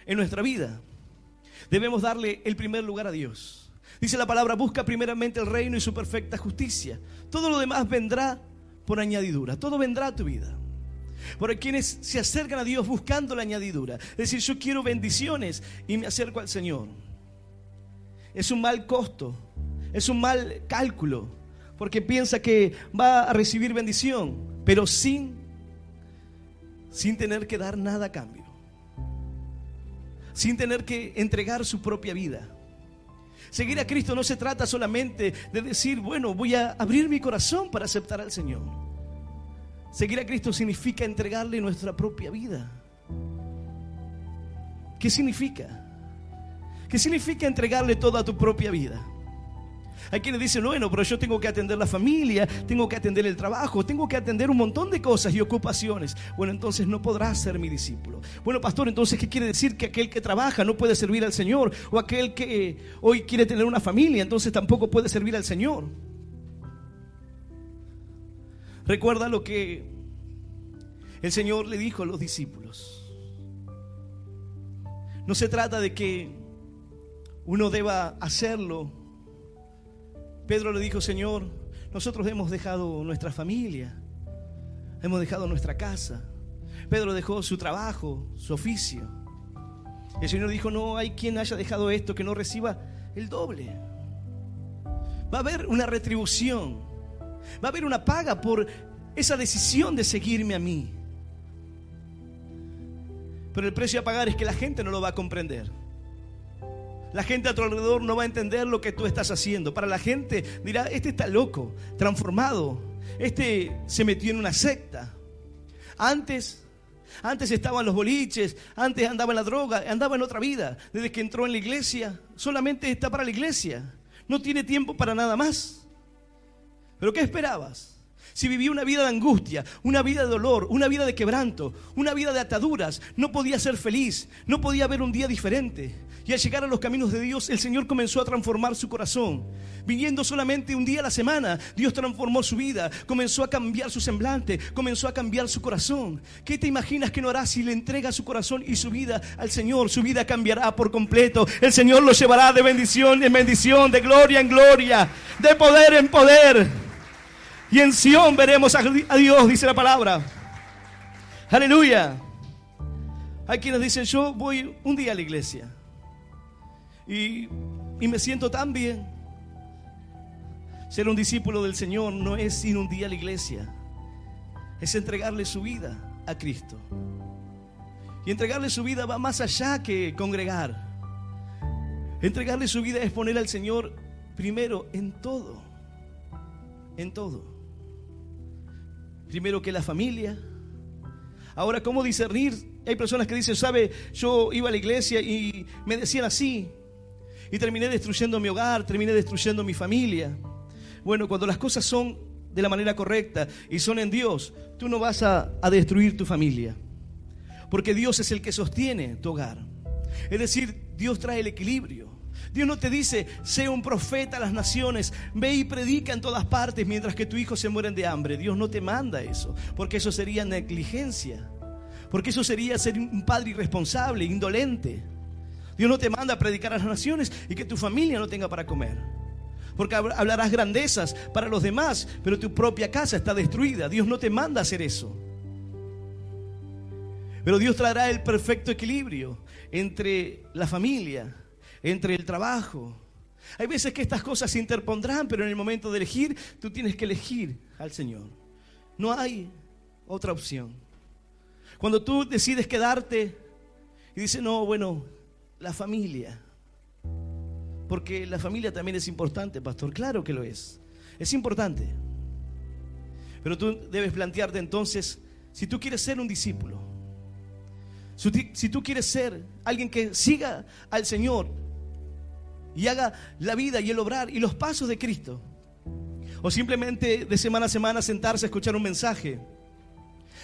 Speaker 1: en nuestra vida, debemos darle el primer lugar a Dios. Dice la palabra, busca primeramente el reino y su perfecta justicia. Todo lo demás vendrá por añadidura, todo vendrá a tu vida. Por quienes se acercan a Dios buscando la añadidura, es decir, yo quiero bendiciones y me acerco al Señor. Es un mal costo, es un mal cálculo, porque piensa que va a recibir bendición, pero sin tener que dar nada a cambio, sin tener que entregar su propia vida. Seguir a Cristo no se trata solamente de decir, bueno, voy a abrir mi corazón para aceptar al Señor. Seguir a Cristo significa entregarle nuestra propia vida. ¿Qué significa? ¿Qué significa entregarle toda tu propia vida? Hay quienes dicen, bueno, pero yo tengo que atender la familia, tengo que atender el trabajo, tengo que atender un montón de cosas y ocupaciones. Bueno, entonces no podrás ser mi discípulo. Bueno, pastor, entonces ¿qué quiere decir? Que aquel que trabaja no puede servir al Señor, o aquel que hoy quiere tener una familia, entonces tampoco puede servir al Señor. Recuerda lo que el Señor le dijo a los discípulos. No se trata de que uno deba hacerlo. Pedro le dijo, Señor, nosotros hemos dejado nuestra familia, hemos dejado nuestra casa. Pedro dejó su trabajo, su oficio. El Señor dijo, no hay quien haya dejado esto que no reciba el doble. Va a haber una retribución, va a haber una paga por esa decisión de seguirme a mí. Pero el precio a pagar es que la gente no lo va a comprender. La gente a tu alrededor no va a entender lo que tú estás haciendo. Para la gente dirá, este está loco, transformado. Este se metió en una secta. Antes estaba en los boliches, antes andaba en la droga, andaba en otra vida. Desde que entró en la iglesia, solamente está para la iglesia. No tiene tiempo para nada más. ¿Pero qué esperabas? Si vivía una vida de angustia, una vida de dolor, una vida de quebranto, una vida de ataduras, no podía ser feliz, no podía haber un día diferente. Y al llegar a los caminos de Dios, el Señor comenzó a transformar su corazón. Viniendo solamente un día a la semana, Dios transformó su vida, comenzó a cambiar su semblante, comenzó a cambiar su corazón. ¿Qué te imaginas que no hará si le entrega su corazón y su vida al Señor? Su vida cambiará por completo. El Señor lo llevará de bendición en bendición, de gloria en gloria, de poder en poder. Y en Sión veremos a Dios, dice la palabra. Aleluya. Hay quienes dicen, yo voy un día a la iglesia y me siento tan bien. Ser un discípulo del Señor no es ir un día a la iglesia, es entregarle su vida a Cristo. Y entregarle su vida va más allá que congregar. Entregarle su vida es poner al Señor primero en todo. En todo. Primero que la familia. Ahora, ¿cómo discernir? Hay personas que dicen, ¿sabe? Yo iba a la iglesia y me decían así, y terminé destruyendo mi hogar, terminé destruyendo mi familia. Bueno, cuando las cosas son de la manera correcta y son en Dios, tú no vas a destruir tu familia, porque Dios es el que sostiene tu hogar. Es decir, Dios trae el equilibrio. Dios no te dice, sé un profeta a las naciones, ve y predica en todas partes mientras que tus hijos se mueren de hambre. Dios no te manda eso, porque eso sería negligencia, porque eso sería ser un padre irresponsable, indolente. Dios no te manda a predicar a las naciones y que tu familia no tenga para comer, porque hablarás grandezas para los demás, pero tu propia casa está destruida. Dios no te manda a hacer eso. Pero Dios traerá el perfecto equilibrio entre la familia, entre el trabajo. Hay veces que estas cosas se interpondrán, pero en el momento de elegir, tú tienes que elegir al Señor. No hay otra opción. Cuando tú decides quedarte y dices, no, bueno, la familia, porque la familia también es importante, pastor. Claro que lo es importante. Pero tú debes plantearte entonces, si tú quieres ser un discípulo, si tú quieres ser alguien que siga al Señor y haga la vida y el obrar y los pasos de Cristo, o simplemente de semana a semana sentarse a escuchar un mensaje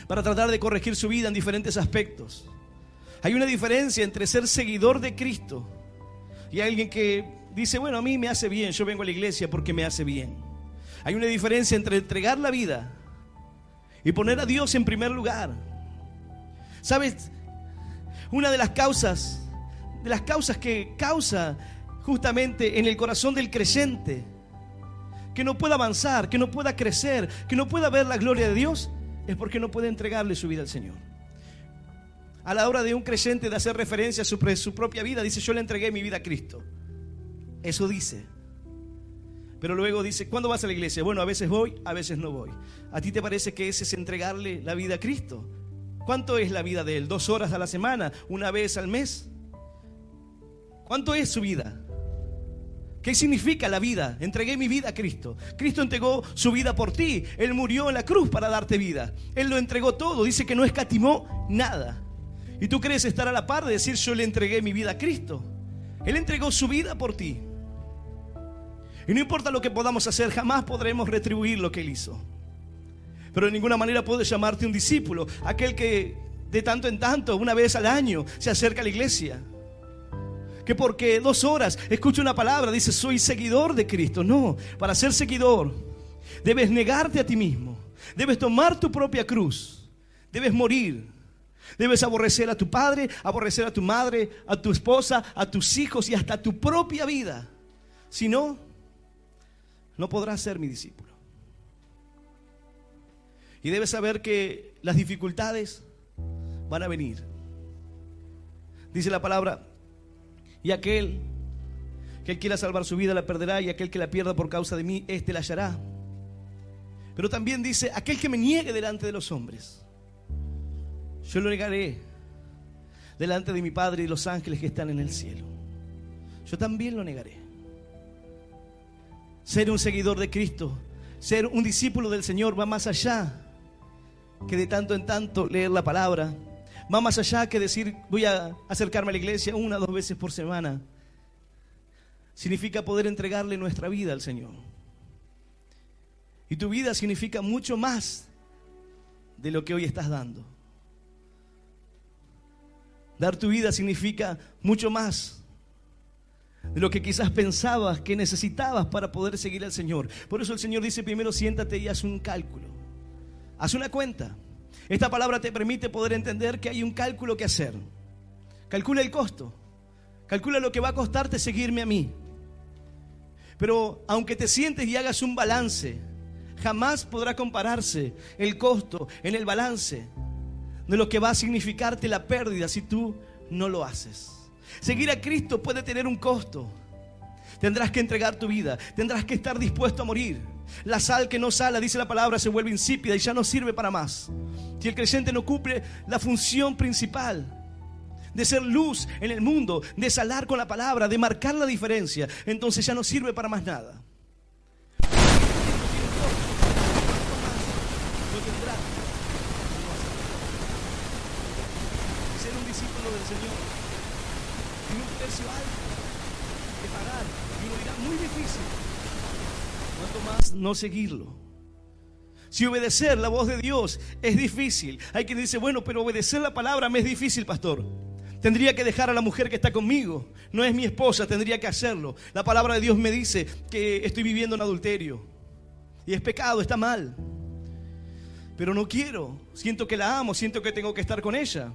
Speaker 1: para tratar de corregir su vida en diferentes aspectos. Hay una diferencia entre ser seguidor de Cristo y alguien que dice, bueno, a mí me hace bien, yo vengo a la iglesia porque me hace bien. Hay una diferencia entre entregar la vida y poner a Dios en primer lugar. ¿Sabes? Una de las causas que causa justamente en el corazón del creyente que no pueda avanzar, que no pueda crecer, que no pueda ver la gloria de Dios, es porque no puede entregarle su vida al Señor. A la hora de un creyente de hacer referencia a su propia vida, dice, yo le entregué mi vida a Cristo. Eso dice. Pero luego dice, ¿cuándo vas a la iglesia? Bueno, a veces voy, a veces no voy. ¿A ti te parece que ese es entregarle la vida a Cristo? ¿Cuánto es la vida de Él? 2 horas a la semana, 1 vez al mes. ¿Cuánto es su vida? ¿Qué significa la vida? Entregué mi vida a Cristo. Cristo entregó su vida por ti. Él murió en la cruz para darte vida. Él lo entregó todo. Dice que no escatimó nada. ¿Y tú crees estar a la par de decir, yo le entregué mi vida a Cristo? Él entregó su vida por ti. Y no importa lo que podamos hacer, jamás podremos retribuir lo que Él hizo. Pero de ninguna manera puedes llamarte un discípulo, aquel que de tanto en tanto, 1 vez al año, se acerca a la iglesia. Que porque 2 horas escucha una palabra, dice, soy seguidor de Cristo. No, para ser seguidor debes negarte a ti mismo. Debes tomar tu propia cruz. Debes morir. Debes aborrecer a tu padre, aborrecer a tu madre, a tu esposa, a tus hijos y hasta tu propia vida. Si no, no podrás ser mi discípulo. Y debes saber que las dificultades van a venir. Dice la palabra, y aquel que quiera salvar su vida la perderá, y aquel que la pierda por causa de mí, éste la hallará. Pero también dice, aquel que me niegue delante de los hombres, yo lo negaré delante de mi Padre y los ángeles que están en el cielo. Yo también lo negaré. Ser un seguidor de Cristo, ser un discípulo del Señor, va más allá que de tanto en tanto leer la palabra. Va más allá que decir, voy a acercarme a la iglesia 1 o 2 veces por semana. Significa poder entregarle nuestra vida al Señor. Y tu vida significa mucho más de lo que hoy estás dando. Dar tu vida significa mucho más de lo que quizás pensabas que necesitabas para poder seguir al Señor. Por eso el Señor dice, primero siéntate y haz un cálculo. Haz una cuenta. Esta palabra te permite poder entender que hay un cálculo que hacer. Calcula el costo. Calcula lo que va a costarte seguirme a mí. Pero aunque te sientes y hagas un balance, jamás podrá compararse el costo en el balance de lo que va a significarte la pérdida si tú no lo haces. Seguir a Cristo puede tener un costo. Tendrás que entregar tu vida. Tendrás que estar dispuesto a morir. La sal que no sala, dice la palabra, se vuelve insípida y ya no sirve para más. Si el creyente no cumple la función principal de ser luz en el mundo, de salar con la palabra, de marcar la diferencia, entonces ya no sirve para más nada. Ser un discípulo del Señor tiene un precio alto que pagar, y uno dirá, muy difícil. ¿Cuánto más no seguirlo? Si obedecer la voz de Dios es difícil, hay quien dice, bueno, pero obedecer la palabra me es difícil, pastor. Tendría que dejar a la mujer que está conmigo, no es mi esposa, tendría que hacerlo. La palabra de Dios me dice que estoy viviendo en adulterio y es pecado, está mal. Pero no quiero, siento que la amo, siento que tengo que estar con ella.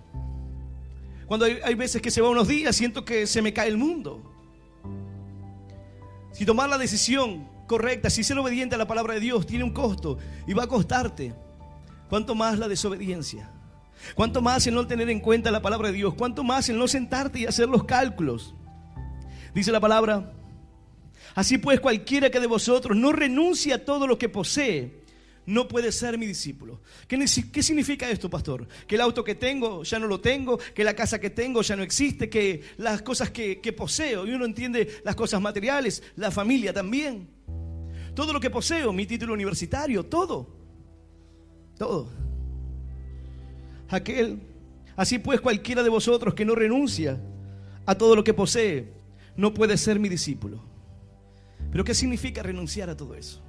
Speaker 1: Cuando hay veces que se va unos días, siento que se me cae el mundo. Si tomar la decisión correcta, si ser obediente a la palabra de Dios tiene un costo y va a costarte, ¿cuánto más la desobediencia? ¿Cuánto más el no tener en cuenta la palabra de Dios? ¿Cuánto más el no sentarte y hacer los cálculos? Dice la palabra, así pues cualquiera que de vosotros no renuncie a todo lo que posee, no puede ser mi discípulo. ¿Qué significa esto, pastor? Que el auto que tengo ya no lo tengo, que la casa que tengo ya no existe, que las cosas que poseo, y uno entiende las cosas materiales, la familia también. Todo lo que poseo, mi título universitario, todo. Así pues cualquiera de vosotros que no renuncia a todo lo que posee, no puede ser mi discípulo. ¿Pero qué significa renunciar a todo eso?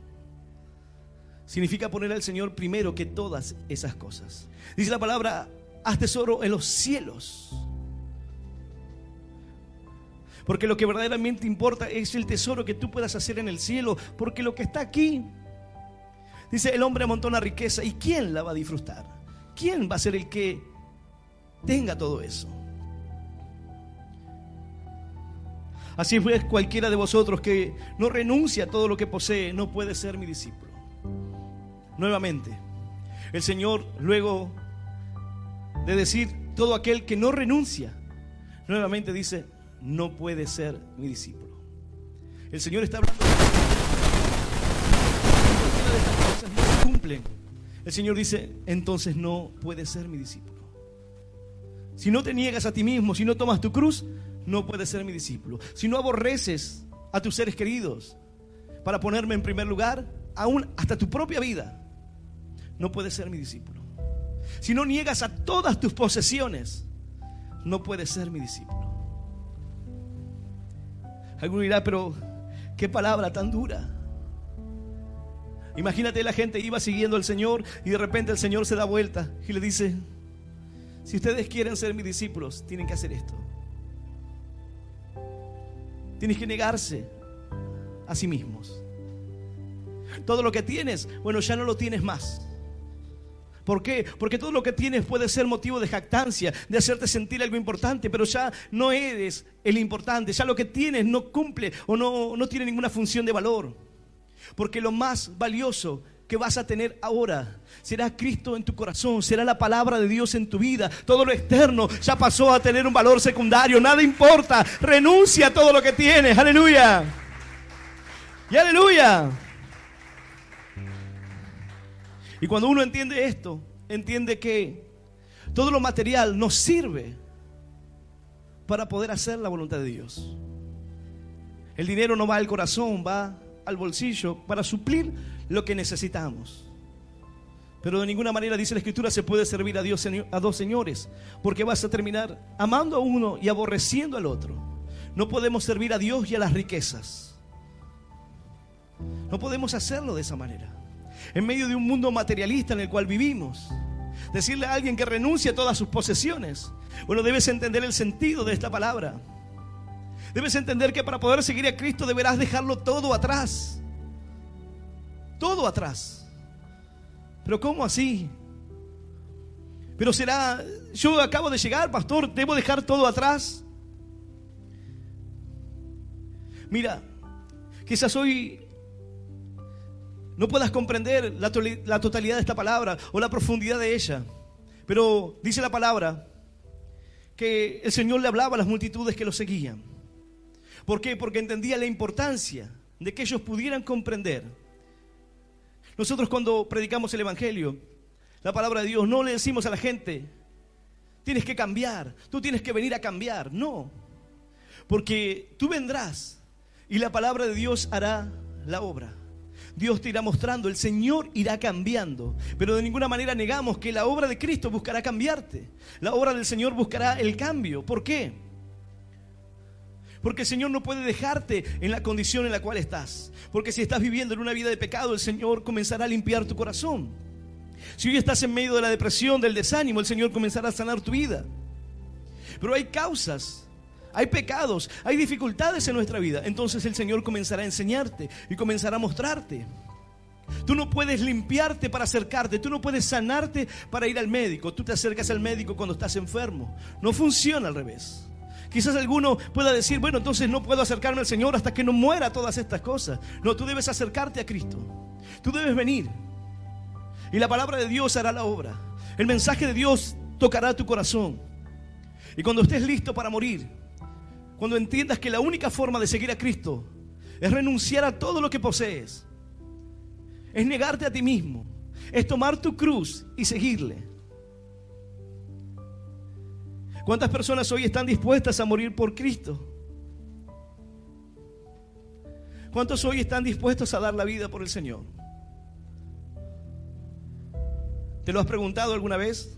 Speaker 1: Significa poner al Señor primero que todas esas cosas. Dice la palabra, haz tesoro en los cielos. Porque lo que verdaderamente importa es el tesoro que tú puedas hacer en el cielo. Porque lo que está aquí, dice, el hombre amontona riqueza. ¿Y quién la va a disfrutar? ¿Quién va a ser el que tenga todo eso? Así pues, cualquiera de vosotros que no renuncia a todo lo que posee, no puede ser mi discípulo. Nuevamente, el Señor, luego de decir todo aquel que no renuncia, nuevamente dice, no puede ser mi discípulo. El Señor está hablando de estas cosas no se cumplen. El Señor dice, entonces no puede ser mi discípulo. Si no te niegas a ti mismo, si no tomas tu cruz, no puedes ser mi discípulo. Si no aborreces a tus seres queridos para ponerme en primer lugar, aún hasta tu propia vida, no puedes ser mi discípulo. Si no niegas a todas tus posesiones, no puedes ser mi discípulo. Alguno dirá, pero qué palabra tan dura. Imagínate, la gente iba siguiendo al Señor y de repente el Señor se da vuelta y le dice, si ustedes quieren ser mis discípulos, tienen que hacer esto. Tienes que negarse a sí mismos. Todo lo que tienes, bueno, ya no lo tienes más. ¿Por qué? Porque todo lo que tienes puede ser motivo de jactancia, de hacerte sentir algo importante, pero ya no eres el importante. Ya lo que tienes no cumple o no tiene ninguna función de valor. Porque lo más valioso que vas a tener ahora será Cristo en tu corazón, será la palabra de Dios en tu vida. Todo lo externo ya pasó a tener un valor secundario, nada importa. Renuncia a todo lo que tienes, aleluya. Y aleluya. Y cuando uno entiende esto, entiende que todo lo material nos sirve para poder hacer la voluntad de Dios. El dinero no va al corazón, va al bolsillo para suplir lo que necesitamos. Pero de ninguna manera, dice la Escritura, se puede servir a Dios a dos señores, porque vas a terminar amando a uno y aborreciendo al otro. No podemos servir a Dios y a las riquezas. No podemos hacerlo de esa manera. En medio de un mundo materialista en el cual vivimos, decirle a alguien que renuncie a todas sus posesiones, bueno, debes entender el sentido de esta palabra. Debes entender que para poder seguir a Cristo deberás dejarlo todo atrás. Todo atrás. Pero ¿cómo así? Pero será, yo acabo de llegar, pastor, ¿debo dejar todo atrás? Mira, quizás hoy no puedas comprender la totalidad de esta palabra o la profundidad de ella. Pero dice la palabra que el Señor le hablaba a las multitudes que lo seguían. ¿Por qué? Porque entendía la importancia de que ellos pudieran comprender. Nosotros cuando predicamos el Evangelio, la palabra de Dios, no le decimos a la gente, tienes que cambiar, tú tienes que venir a cambiar. No, porque tú vendrás y la palabra de Dios hará la obra. Dios te irá mostrando, el Señor irá cambiando, pero de ninguna manera negamos que la obra de Cristo buscará cambiarte. La obra del Señor buscará el cambio. ¿Por qué? Porque el Señor no puede dejarte en la condición en la cual estás. Porque si estás viviendo en una vida de pecado, el Señor comenzará a limpiar tu corazón. Si hoy estás en medio de la depresión, del desánimo, el Señor comenzará a sanar tu vida. Pero hay causas, hay pecados, hay dificultades en nuestra vida. Entonces el Señor comenzará a enseñarte y comenzará a mostrarte. Tú no puedes limpiarte para acercarte, tú no puedes sanarte para ir al médico. Tú te acercas al médico cuando estás enfermo. No funciona al revés. Quizás alguno pueda decir, bueno, entonces no puedo acercarme al Señor hasta que no muera todas estas cosas. No, tú debes acercarte a Cristo. Tú debes venir. Y la palabra de Dios hará la obra. El mensaje de Dios tocará tu corazón. Y cuando estés listo para morir, cuando entiendas que la única forma de seguir a Cristo es renunciar a todo lo que posees, es negarte a ti mismo, es tomar tu cruz y seguirle. ¿Cuántas personas hoy están dispuestas a morir por Cristo? ¿Cuántos hoy están dispuestos a dar la vida por el Señor? ¿Te lo has preguntado alguna vez?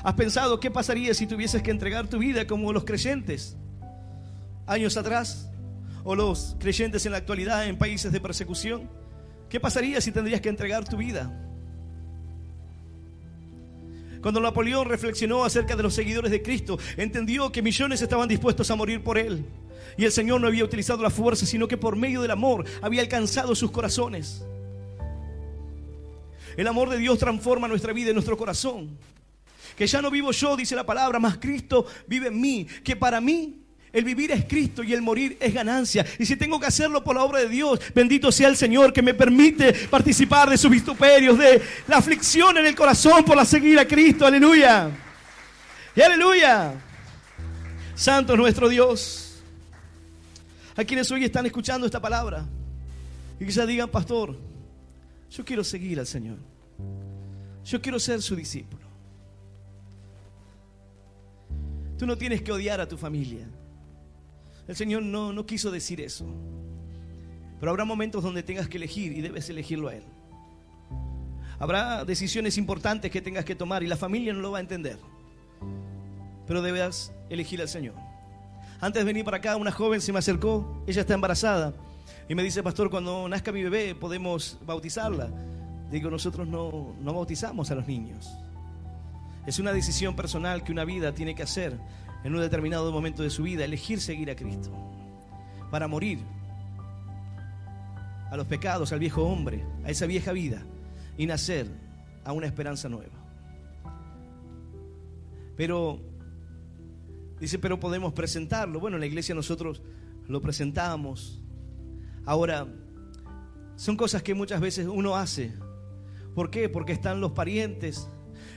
Speaker 1: ¿Has pensado qué pasaría si tuvieses que entregar tu vida como los creyentes años atrás? ¿O los creyentes en la actualidad en países de persecución? ¿Qué pasaría si tendrías que entregar tu vida? Cuando Napoleón reflexionó acerca de los seguidores de Cristo, entendió que millones estaban dispuestos a morir por él. Y el Señor no había utilizado la fuerza, sino que por medio del amor había alcanzado sus corazones. El amor de Dios transforma nuestra vida y nuestro corazón. Que ya no vivo yo, dice la palabra, mas Cristo vive en mí. Que para mí el vivir es Cristo y el morir es ganancia. Y si tengo que hacerlo por la obra de Dios, bendito sea el Señor que me permite participar de sus vituperios, de la aflicción en el corazón por la seguir a Cristo. Aleluya. Y aleluya. Santo es nuestro Dios. A quienes hoy están escuchando esta palabra y quizás digan, pastor, yo quiero seguir al Señor. Yo quiero ser su discípulo. Tú no tienes que odiar a tu familia. El Señor no quiso decir eso. Pero habrá momentos donde tengas que elegir y debes elegirlo a Él. Habrá decisiones importantes que tengas que tomar y la familia no lo va a entender. Pero debes elegir al Señor. Antes de venir para acá, una joven se me acercó. Ella está embarazada. Y me dice, pastor, cuando nazca mi bebé, ¿podemos bautizarla? Digo, nosotros no bautizamos a los niños. Es una decisión personal que una vida tiene que hacer en un determinado momento de su vida, elegir seguir a Cristo para morir a los pecados, al viejo hombre, a esa vieja vida y nacer a una esperanza nueva. Pero dice, pero podemos presentarlo. Bueno, en la iglesia nosotros lo presentamos. Ahora, son cosas que muchas veces uno hace. ¿Por qué? Porque están los parientes.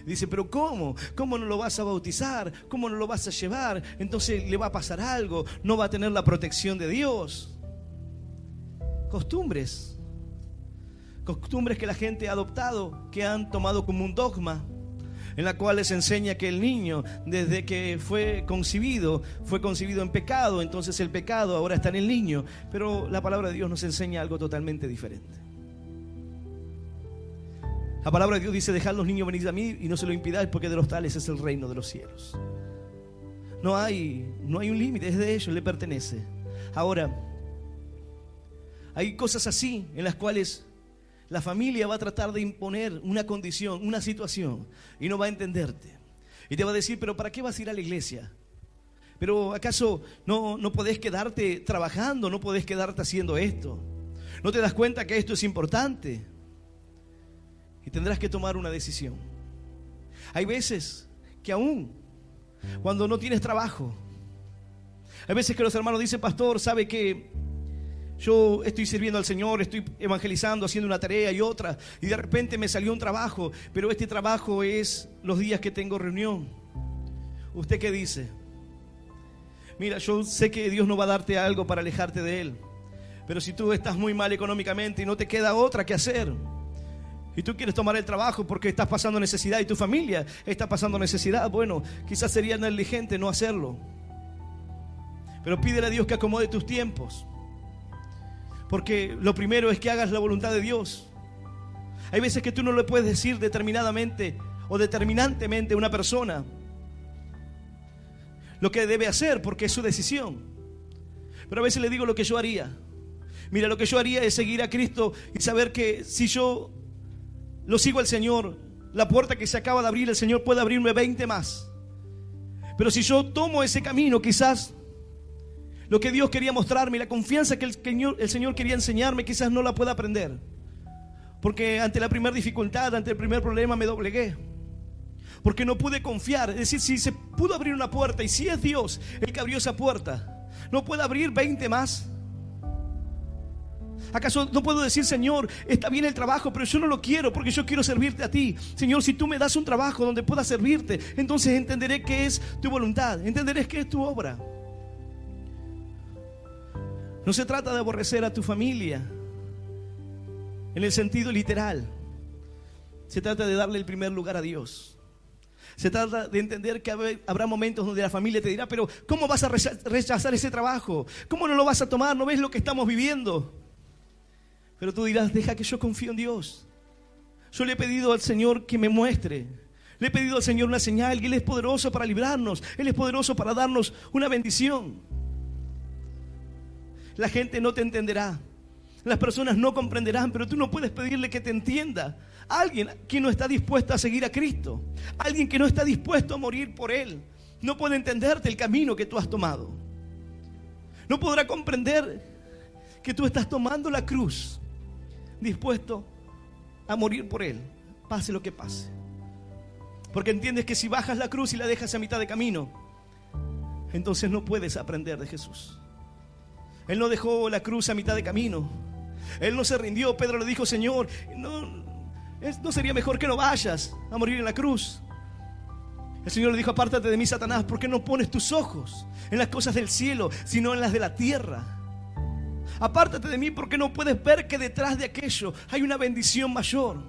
Speaker 1: Dice, pero ¿cómo? ¿Cómo no lo vas a bautizar? ¿Cómo no lo vas a llevar? Entonces le va a pasar algo, no va a tener la protección de Dios. Costumbres que la gente ha adoptado, que han tomado como un dogma, en la cual les enseña que el niño, desde que fue concebido en pecado, entonces el pecado ahora está en el niño. Pero la palabra de Dios nos enseña algo totalmente diferente. La palabra de Dios dice, dejad los niños venir a mí y no se lo impidáis, porque de los tales es el reino de los cielos. No hay un límite, es de ellos, le pertenece. Ahora, hay cosas así en las cuales la familia va a tratar de imponer una condición, una situación, y no va a entenderte. Y te va a decir, pero ¿para qué vas a ir a la iglesia? ¿Pero acaso no podés quedarte trabajando? ¿No podés quedarte haciendo esto? ¿No te das cuenta que esto es importante? Y tendrás que tomar una decisión. Hay veces que aún cuando no tienes trabajo, hay veces que los hermanos dicen, pastor, ¿sabe qué? Yo estoy sirviendo al Señor, estoy evangelizando, haciendo una tarea y otra, y de repente me salió un trabajo, pero este trabajo es los días que tengo reunión. ¿Usted qué dice? Mira, yo sé que Dios no va a darte algo para alejarte de Él. Pero si tú estás muy mal económicamente y no te queda otra que hacer, y tú quieres tomar el trabajo porque estás pasando necesidad y tu familia está pasando necesidad, bueno, quizás sería negligente no hacerlo. Pero pídele a Dios que acomode tus tiempos. Porque lo primero es que hagas la voluntad de Dios. Hay veces que tú no le puedes decir determinadamente o determinantemente a una persona lo que debe hacer porque es su decisión. Pero a veces le digo lo que yo haría. Mira, lo que yo haría es seguir a Cristo y saber que si yo lo sigo al Señor, la puerta que se acaba de abrir, el Señor puede abrirme 20 más. Pero si yo tomo ese camino, quizás lo que Dios quería mostrarme y la confianza que el Señor quería enseñarme, quizás no la pueda aprender. Porque ante la primera dificultad, ante el primer problema me doblegué. Porque no pude confiar. Es decir, si se pudo abrir una puerta y si es Dios el que abrió esa puerta, ¿no puede abrir 20 más? ¿Acaso no puedo decir, Señor, está bien el trabajo, pero yo no lo quiero porque yo quiero servirte a ti? Señor, si tú me das un trabajo donde pueda servirte, entonces entenderé qué es tu voluntad, entenderé qué es tu obra. No se trata de aborrecer a tu familia en el sentido literal. Se trata de darle el primer lugar a Dios. Se trata de entender que habrá momentos donde la familia te dirá, pero ¿cómo vas a rechazar ese trabajo? ¿Cómo no lo vas a tomar? ¿No ves lo que estamos viviendo? Pero tú dirás, deja que yo confío en Dios. Yo le he pedido al Señor que me muestre. Le he pedido al Señor una señal y Él es poderoso para librarnos. Él es poderoso para darnos una bendición. La gente no te entenderá. Las personas no comprenderán, pero tú no puedes pedirle que te entienda. Alguien que no está dispuesto a seguir a Cristo, alguien que no está dispuesto a morir por Él, no puede entenderte el camino que tú has tomado. No podrá comprender que tú estás tomando la cruz, dispuesto a morir por Él, pase lo que pase. Porque entiendes que si bajas la cruz y la dejas a mitad de camino, entonces no puedes aprender de Jesús. Él no dejó la cruz a mitad de camino. Él no se rindió. Pedro le dijo, Señor, ¿no sería mejor que no vayas a morir en la cruz? El Señor le dijo, apártate de mí, Satanás, ¿por qué no pones tus ojos en las cosas del cielo, sino en las de la tierra? Apártate de mí porque no puedes ver que detrás de aquello hay una bendición mayor.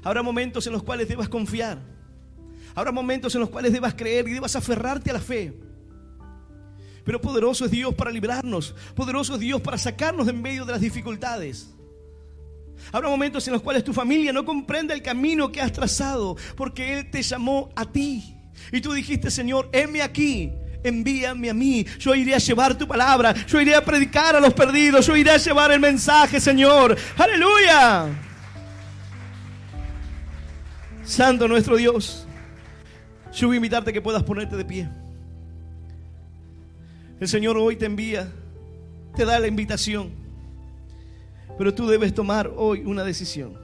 Speaker 1: Habrá momentos en los cuales debas confiar. Habrá momentos en los cuales debas creer y debas aferrarte a la fe. Pero poderoso es Dios para librarnos. Poderoso es Dios para sacarnos de en medio de las dificultades. Habrá momentos en los cuales tu familia no comprende el camino que has trazado, porque Él te llamó a ti. Y tú dijiste, Señor, heme aquí, envíame a mí. Yo iré a llevar tu palabra. Yo iré a predicar a los perdidos. Yo iré a llevar el mensaje, Señor. ¡Aleluya! Santo nuestro Dios. Yo voy a invitarte a que puedas ponerte de pie. El Señor hoy te envía, te da la invitación, pero tú debes tomar hoy una decisión.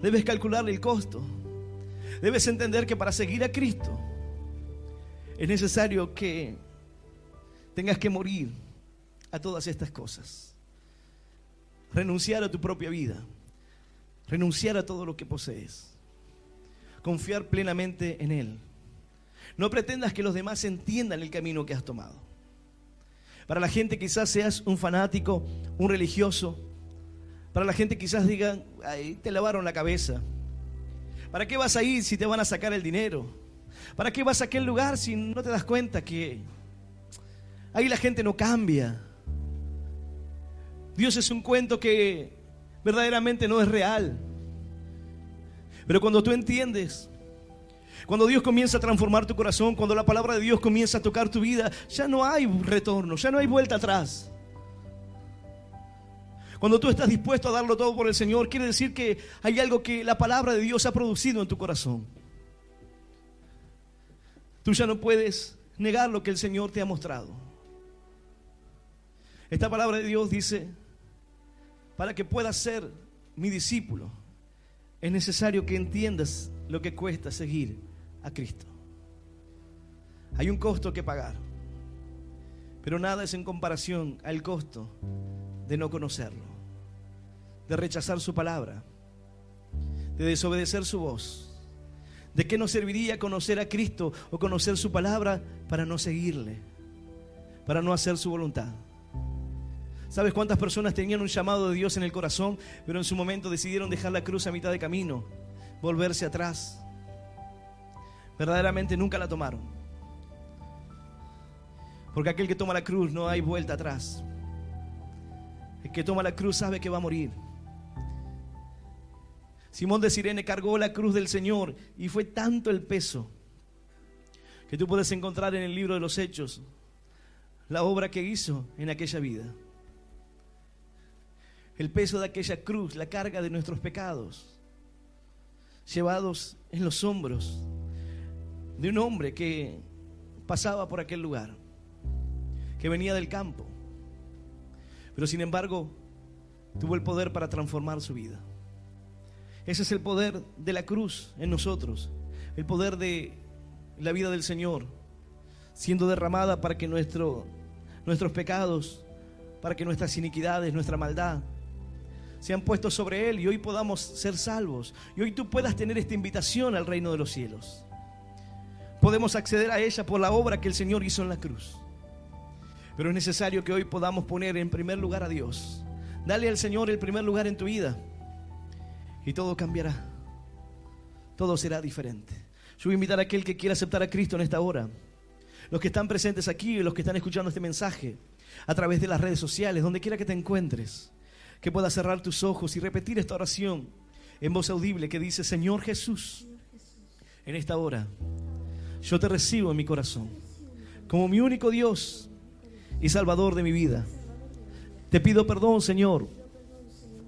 Speaker 1: Debes calcularle el costo. Debes entender que para seguir a Cristo es necesario que tengas que morir a todas estas cosas. Renunciar a tu propia vida, renunciar a todo lo que posees, confiar plenamente en Él. No pretendas que los demás entiendan el camino que has tomado. Para la gente quizás seas un fanático, un religioso. Para la gente quizás digan, ay, te lavaron la cabeza. ¿Para qué vas a ir si te van a sacar el dinero? ¿Para qué vas a aquel lugar si no te das cuenta que ahí la gente no cambia? Dios es un cuento que verdaderamente no es real. Pero cuando tú entiendes, cuando Dios comienza a transformar tu corazón, cuando la palabra de Dios comienza a tocar tu vida, ya no hay retorno, ya no hay vuelta atrás. Cuando tú estás dispuesto a darlo todo por el Señor, quiere decir que hay algo que la palabra de Dios ha producido en tu corazón. Tú ya no puedes negar lo que el Señor te ha mostrado. Esta palabra de Dios dice, para que puedas ser mi discípulo, es necesario que entiendas lo que cuesta seguir a Cristo. Hay un costo que pagar, pero nada es en comparación al costo de no conocerlo, de rechazar su palabra, de desobedecer su voz, ¿De qué nos serviría conocer a Cristo o conocer su palabra para no seguirle, para no hacer su voluntad? ¿Sabes cuántas personas tenían un llamado de Dios en el corazón, pero en su momento decidieron dejar la cruz a mitad de camino, volverse atrás? Verdaderamente nunca la tomaron. Porque aquel que toma la cruz no hay vuelta atrás. El que toma la cruz sabe que va a morir. Simón de Cirene cargó la cruz del Señor y fue tanto el peso que tú puedes encontrar en el libro de los Hechos la obra que hizo en aquella vida. El peso de aquella cruz, la carga de nuestros pecados, llevados en los hombros de un hombre que pasaba por aquel lugar, que venía del campo, pero sin embargo tuvo el poder para transformar su vida. Ese es el poder de la cruz en nosotros, el poder de la vida del Señor siendo derramada para que nuestros pecados, para que nuestras iniquidades, nuestra maldad sean puestos sobre Él y hoy podamos ser salvos. Y hoy tú puedas tener esta invitación al reino de los cielos. Podemos acceder a ella por la obra que el Señor hizo en la cruz. Pero es necesario que hoy podamos poner en primer lugar a Dios. Dale al Señor el primer lugar en tu vida y todo cambiará. Todo será diferente. Yo voy a invitar a aquel que quiera aceptar a Cristo en esta hora. Los que están presentes aquí y los que están escuchando este mensaje a través de las redes sociales, donde quiera que te encuentres, que puedas cerrar tus ojos y repetir esta oración en voz audible que dice: Señor Jesús, en esta hora yo te recibo en mi corazón como mi único Dios y Salvador de mi vida. Te pido perdón, Señor,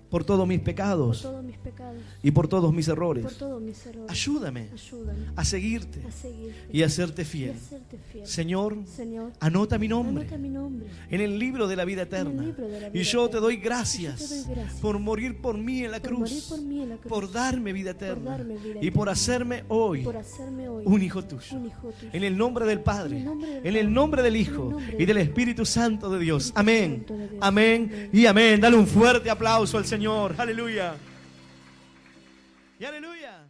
Speaker 1: por todos mis pecados y por todos mis errores. Ayúdame a seguirte y a serte fiel. Señor, anota mi nombre en el libro de la vida eterna. Y yo te doy gracias por morir por mí en la cruz, por darme vida eterna y por hacerme hoy un hijo tuyo. En el nombre del Padre, en el nombre del Hijo y del Espíritu Santo de Dios. Amén, amén y amén. Dale un fuerte aplauso al Señor. Aleluya. Y aleluya.